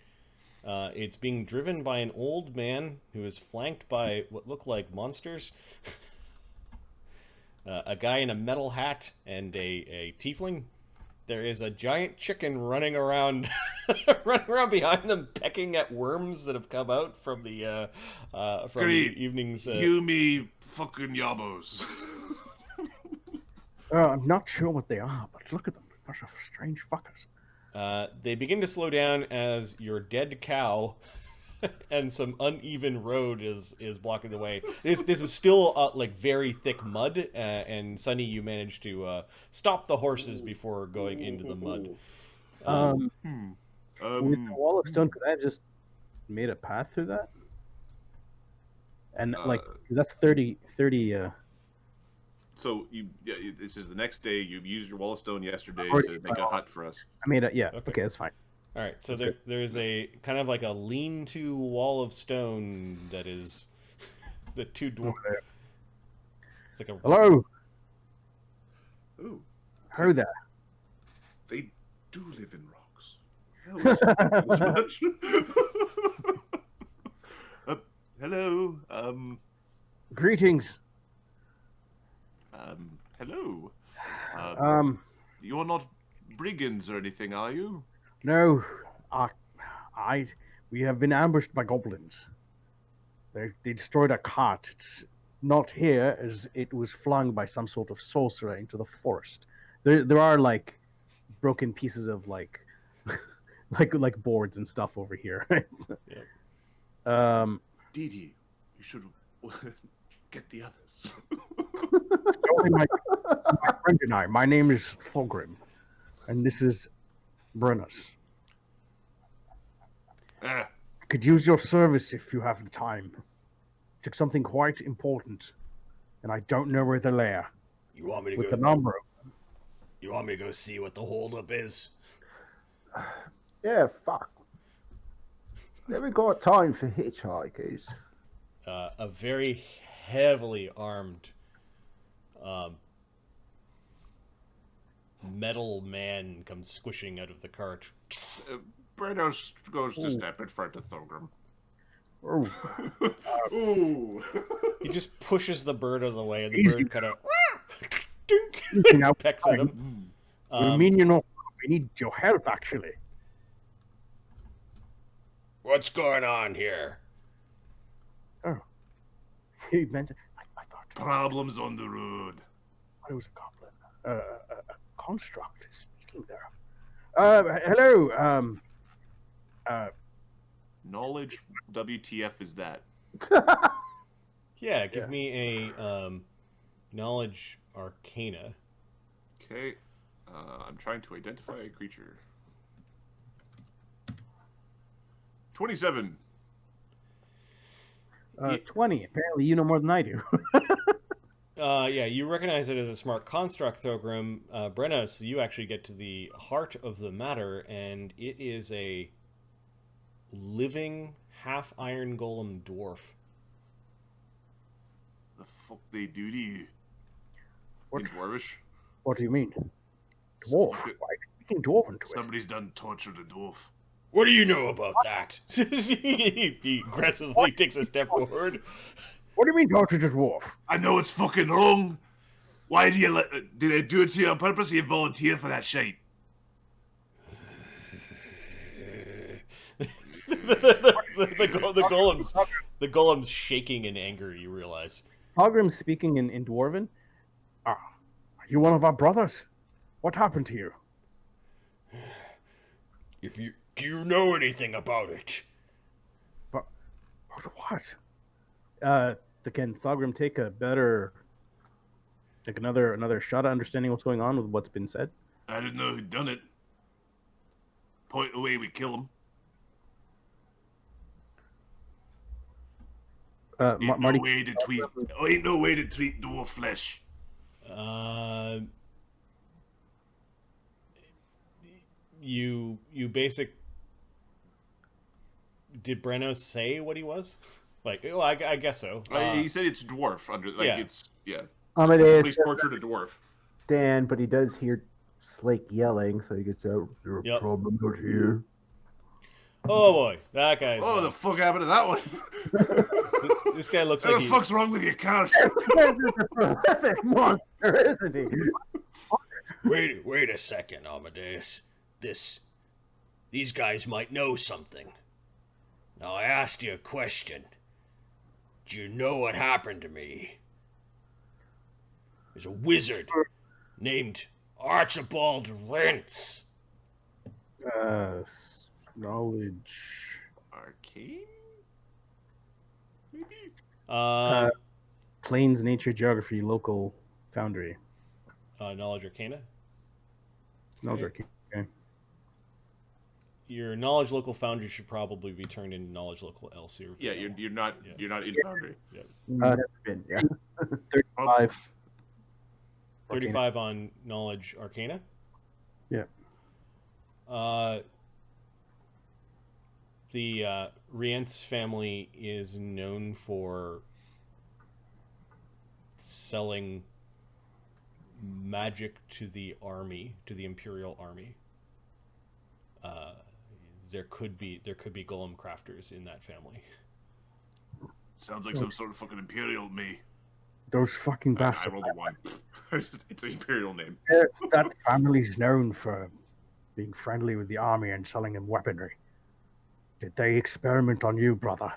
It's being driven by an old man who is flanked by what look like monsters. A guy in a metal hat and a tiefling. There is a giant chicken running around behind them, pecking at worms that have come out from the evening's. You me fucking yabos. I'm not sure what they are, but look at them. Those are strange fuckers. They begin to slow down as your dead cow and some uneven road is blocking the way. This is still like very thick mud, and Sunny, you managed to stop the horses before going into the mud. With the wall of stone, could I have just made a path through that? And like, 'cause that's 30. So this is the next day. You used your wall of stone yesterday Already- to make a hut for us. I made it. Yeah. Okay. Okay, that's fine. All right, so That's there's a kind of like a lean-to wall of stone that is the two dwarves. It's like a Hello. Ooh, How there? they do live in rocks. That was much. Hello. Greetings. Hello. You're not brigands or anything, are you? No, we have been ambushed by goblins. They destroyed a cart. It's not here, as it was flung by some sort of sorcerer into the forest. There are like broken pieces of like like boards and stuff over here. Right? Yeah. Didi, you should get the others. Only my friend and I. My name is Thogram, and this is Brennos. Ah, Could use your service if you have the time. Took something quite important, and I don't know where the lair. You want me to With go? the number. You want me to go see what the holdup is? Yeah, fuck. Never got time for hitchhikers. A very heavily armed metal man comes squishing out of the cart. Brennos goes to step in front of Thogram. Oh, Ooh. He just pushes the bird out of the way, and the Easy bird kind of now, pecks at him. we mean you know we need your help actually. What's going on here? He mentioned. I thought Problems on the road. it was a goblin. A construct speaking there. Hello. Knowledge, WTF is that? Yeah, give me a knowledge arcana. Okay. I'm trying to identify a creature. 27. 20. Apparently, you know more than I do. Yeah, you recognize it as a smart construct, Thogram. Brennos, you actually get to the heart of the matter, and it is a living half-iron golem dwarf. The fuck they do to you? What? In Dwarvish? What do you mean? Dwarf? Why are you speaking dwarven to it? Somebody's done tortured a dwarf. What do you know about that? He aggressively takes a step forward. What do you mean tortured a dwarf? I know it's fucking wrong. Why do you let... Do they do it to you on purpose or you volunteer for that shit? The golem's shaking in anger, you realize. Hogrim's speaking in dwarven. Are you one of our brothers? What happened to you? Do you know anything about it? But what? Can Thogrim take a better, like another shot at understanding what's going on with what's been said? I didn't know who'd done it. Point away, we kill him. Ain't Marty, no way to treat. Ain't no way to treat dwarf flesh. You basic. Did Brennos say what he was? Like, oh, I guess so. He said it's dwarf under like yeah. it's yeah. Amadeus Somebody's tortured a dwarf. Dan, but he does hear Slake yelling, so he gets out. There a Yep. problem out here. Oh boy, that guy's. Oh, the fuck happened to that one? This guy looks What like the fuck's wrong with your character? This is a prolific monster, isn't he? Wait a second, Amadeus. These guys might know something. Now I asked you a question. Do you know what happened to me? There's a wizard named Archibald Rents. knowledge. Arcane? Maybe. Plains, nature, geography, local, foundry. Knowledge Arcana. Knowledge Okay. okay. Your knowledge local foundry should probably be turned into knowledge local Elsevier. Yeah, you're not Yeah. you're not in Foundry. Never been, yeah. 35. 35 on knowledge Arcana. Yeah. The Rience family is known for selling magic to the army, to the Imperial Army. There could be golem crafters in that family. Sounds like some sort of fucking Imperial me. Those fucking I bastards. rolled a 1. It's an Imperial name. That family's known for being friendly with the army and selling them weaponry. Did they experiment on you, brother?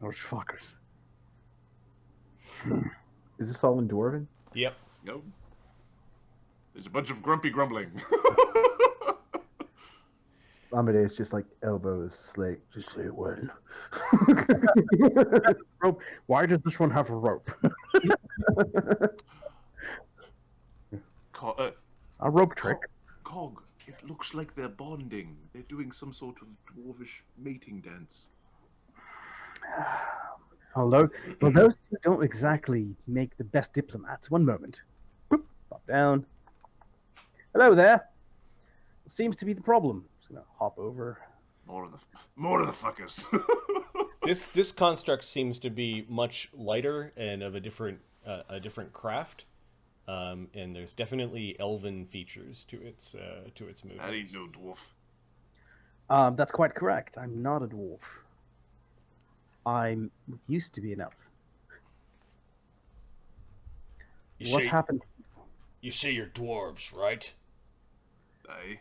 Those fuckers. Is this all in Dwarven? Yep. No. There's a bunch of grumpy grumbling. Amadeus just like elbows Slate. Just say when. Rope. Why does this one have a rope? A rope trick. Cog, it looks like they're bonding. They're doing some sort of dwarvish mating dance. Although, well, those two don't exactly make the best diplomats. One moment. Boop, pop down. Hello there. Seems to be the problem. Just gonna hop over. More of the fuckers. This construct seems to be much lighter and of a different craft, and there's definitely elven features to its movements. That ain't no dwarf. That's quite correct. I'm not a dwarf. I used to be an elf. What's happened? You say you're dwarves, right? Aye.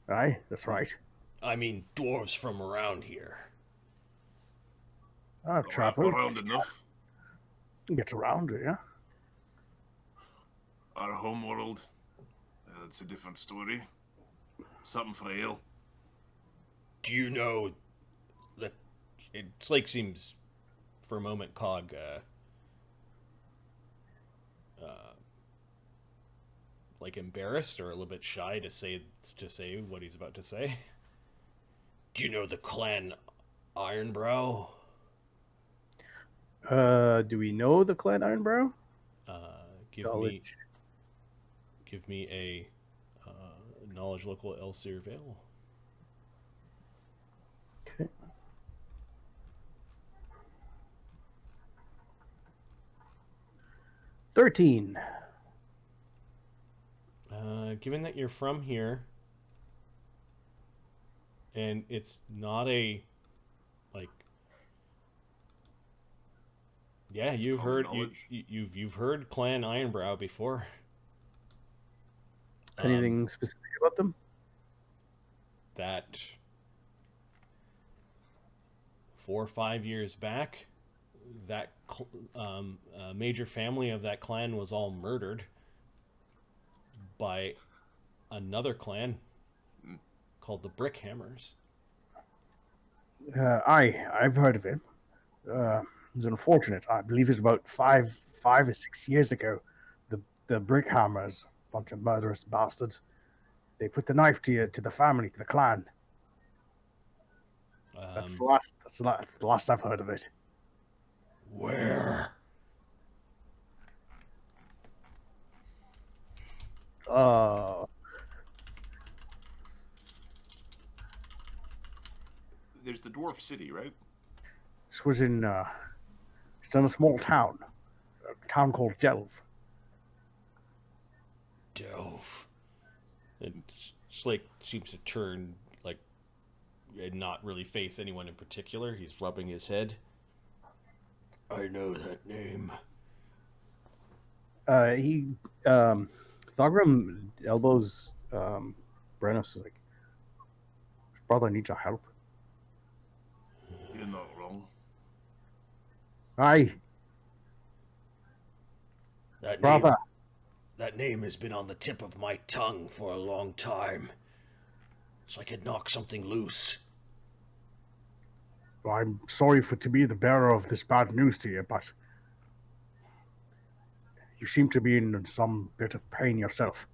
Aye, that's right. I mean dwarves from around here. I've traveled. Around enough. Get around, yeah. Our home world. It's a different story. Something for ale. Do you know That Slake seems, for a moment, Cog like embarrassed or a little bit shy to say what he's about to say. Do you know the clan Ironbrow? Do we know the clan Ironbrow? Give me a knowledge local Elsevier Vale. Okay. $13. Given that you're from here, and it's not a yeah, you've heard you've heard Clan Ironbrow before. Anything specific about them? That 4 or 5 years back, that major family of that clan was all murdered by another clan called the Brickhammers. I've heard of it. It's unfortunate. I believe it's about five or 6 years ago. The Brickhammers, bunch of murderous bastards, they put the knife to the family, to the clan. That's the last I've heard of it. Where? There's the dwarf city, right? This was in it's in a small town, a town called Delve. Delve. And Slake seems to turn and not really face anyone in particular. He's rubbing his head. I know that name. Thogram elbows Brennos like, brother needs our help. You're not wrong. Aye, brother. That name has been on the tip of my tongue for a long time. It's like it knocked something loose. Well, I'm sorry to be the bearer of this bad news to you, but you seem to be in some bit of pain yourself.